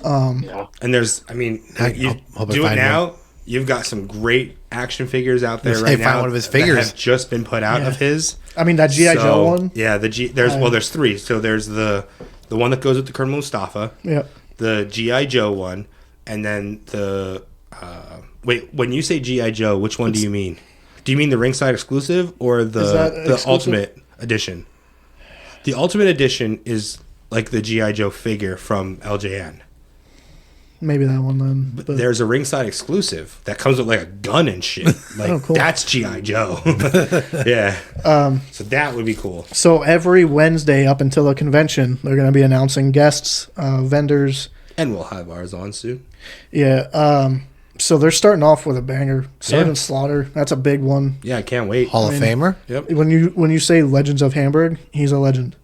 Yeah. And there's, I mean, you hope I do it find now. one. You've got some great action figures out there Let's right say now. find one of his figures. That have just been put out of his. I mean, that G.I. Joe one. Yeah, there's three. So there's the one that goes with the Colonel Mustafa. Yep. The G.I. Joe one, and then the wait. When you say G.I. Joe, which one do you mean? Do you mean the ringside exclusive or the exclusive? Ultimate Edition? The Ultimate Edition is like the G.I. Joe figure from LJN. Maybe that one then. But there's a ringside exclusive that comes with like a gun and shit. Like Oh, cool. that's G.I. Joe. Yeah. So that would be cool. So every Wednesday up until the convention, they're going to be announcing guests, vendors. And we'll have ours on soon. Yeah. So they're starting off with a banger. Sergeant Yeah. Slaughter. That's a big one. Yeah, I can't wait. Hall of Famer. Yep. When you say Legends of Hamburg, he's a legend.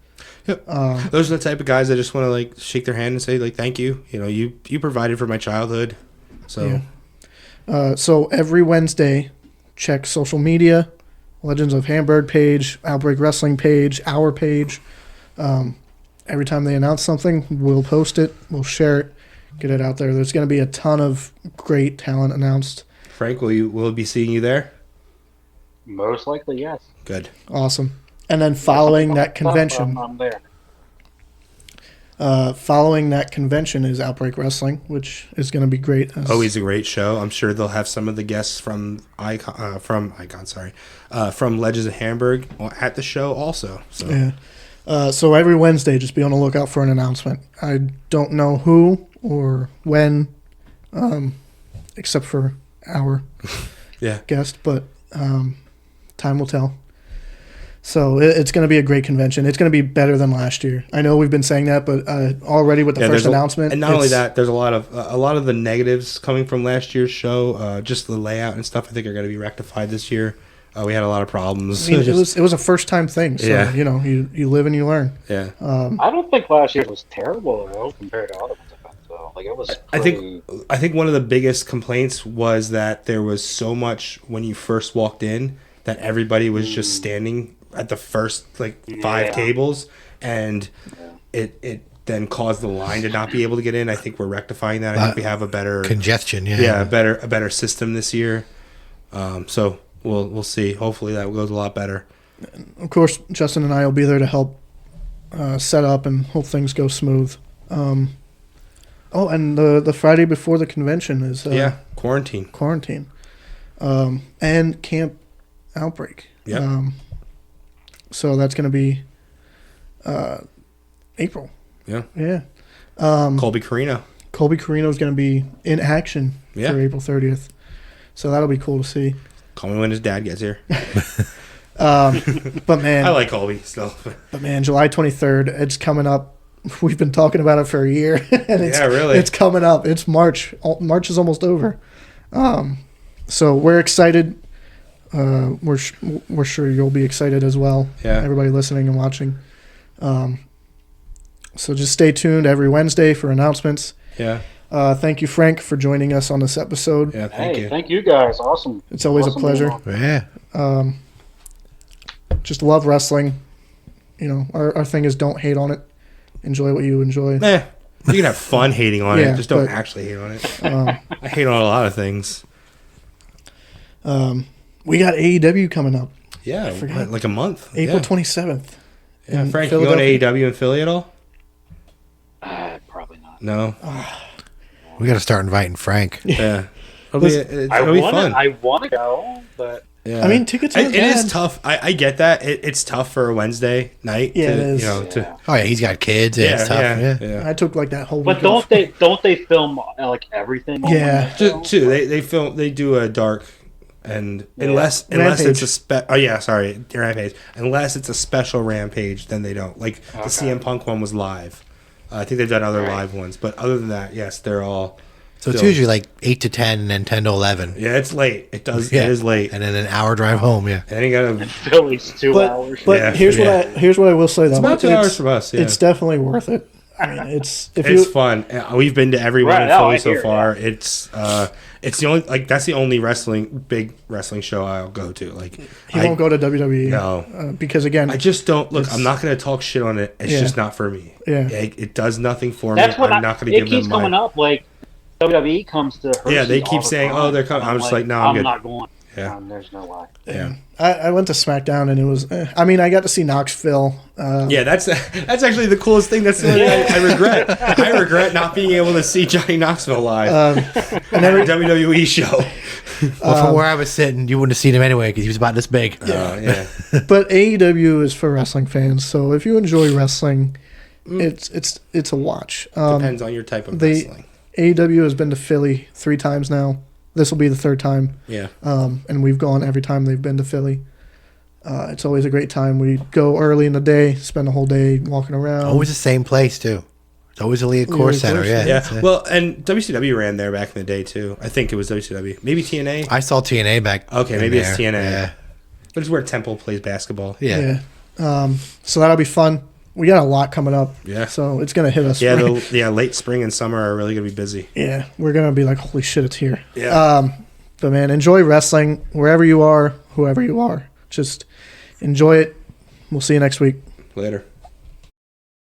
Yep. Those are the type of guys that just want to like shake their hand and say like thank you. You know, you provided for my childhood. So So every Wednesday, check social media, Legends of Hamburg page, Outbreak Wrestling page, our page. Every time they announce something, we'll post it, we'll share it, get it out there. There's going to be a ton of great talent announced. Frank, will be seeing you there? Most likely, yes. Good. Awesome. And then following that convention, I'm there. following that convention is Outbreak Wrestling, which is going to be great. Always a great show. I'm sure they'll have some of the guests from from Legends of Hamburg at the show also. So Yeah. So every Wednesday, just be on the lookout for an announcement. I don't know who or when, except for our guest, but time will tell. So it's going to be a great convention. It's going to be better than last year. I know we've been saying that, but already with the first announcement, and not only that, there's a lot of the negatives coming from last year's show. Just the layout and stuff, I think, are going to be rectified this year. We had a lot of problems. I mean, it was a first time thing. So you live and you learn. Yeah. I don't think last year was terrible though compared to other ones. So like it was. I think one of the biggest complaints was that there was so much when you first walked in that everybody was just standing at the first five tables, and it then caused the line to not be able to get in. I think we're rectifying that. I think we have a better congestion. a better system this year. So we'll see. Hopefully that goes a lot better. Of course, Justin and I will be there to help set up and hope things go smooth. And the Friday before the convention is quarantine, and Camp Outbreak. Yeah. So that's going to be April. Yeah. Yeah. Colby Carino is going to be in action for April 30th. So that'll be cool to see. Call me when his dad gets here. But man, I like Colby still. But man, July 23rd, it's coming up. We've been talking about it for a year. And really. It's coming up. It's March. March is almost over. So we're excited. We're sure you'll be excited as well. Yeah. Everybody listening and watching. So just stay tuned every Wednesday for announcements. Yeah. Thank you, Frank, for joining us on this episode. Yeah. Thank you. Thank you guys. Awesome. It's always a pleasure. Yeah. Just love wrestling. You know, our thing is don't hate on it. enjoy what you enjoy. You can have fun hating on Yeah, it. Just don't but- actually hate on it. I hate on a lot of things. We got AEW coming up Yeah, forgot. like a month. April yeah. 27th. Yeah, in Frank, you going to AEW in Philly at all? Probably not. No. We got to start inviting Frank. Yeah. It'll I be fun. want to go, but Yeah. I mean, tickets aren't It is bad. tough. I get that. It's tough for a Wednesday night. Yeah, to, it is. You know, to, Oh yeah, he's got kids. Yeah, it's tough. Yeah. I took like that whole but week off. don't they film like everything? on Yeah. one show? Too. They do a dark, and unless it's Rampage. Rampage. Unless it's a special Rampage, then they don't. Like the CM Punk one was live. I think they've done other live ones, but other than that, yes, they're all. So it's still- usually like 8 to 10 and then 10 to 11. Yeah, it's late. It Yeah. is late. And then an hour drive home. Yeah. And then you gotta. Philly's 2 hours. But Yeah, here's what I will say though. It's about 2 hours from us. Yeah. It's definitely worth it. I mean, it's Fun. We've been to every one Right, in no, Philly I so hear far. It's the only that's the only big wrestling show I'll go to. Like he won't go to WWE. No. Because again, I just don't look. I'm not going to talk shit on it. It's Yeah. just not for me. Yeah. It does nothing for That's me. what I'm not going to give it keeps them coming my. up. Like WWE comes to Hershey Yeah, they all keep the saying, time, "Oh, they're coming." and I'm just like, "No, I'm good." not going. Yeah. There's no way. Yeah. I went to SmackDown and it was. I mean, I got to see Knoxville. Yeah, that's actually the coolest thing. That's the only thing I regret. I regret not being able to see Johnny Knoxville live And every, at a WWE show. Well, from where I was sitting, you wouldn't have seen him anyway because he was about this big. Yeah. but AEW is for wrestling fans. So if you enjoy wrestling, it's a watch. Depends on your type of wrestling. AEW has been to Philly 3 times now. This will be the 3rd time. Yeah. And we've gone every time they've been to Philly. It's always a great time. We go early in the day, spend a whole day walking around. Always the same place too. It's always the Leah Core Leah Center. Core Yeah. Center. That's Yeah, it. well, and WCW ran there back in the day too. I think it was WCW, maybe TNA. I saw TNA back. Okay, in maybe it's there. TNA. Yeah. But it's where Temple plays basketball. Yeah. So that'll be fun. We got a lot coming up. Yeah. So it's gonna hit us. Yeah, right- late spring and summer are really gonna be busy. Yeah, we're gonna be like, holy shit, it's here. Yeah. But man, enjoy wrestling wherever you are, whoever you are. Just enjoy it. We'll see you next week. Later.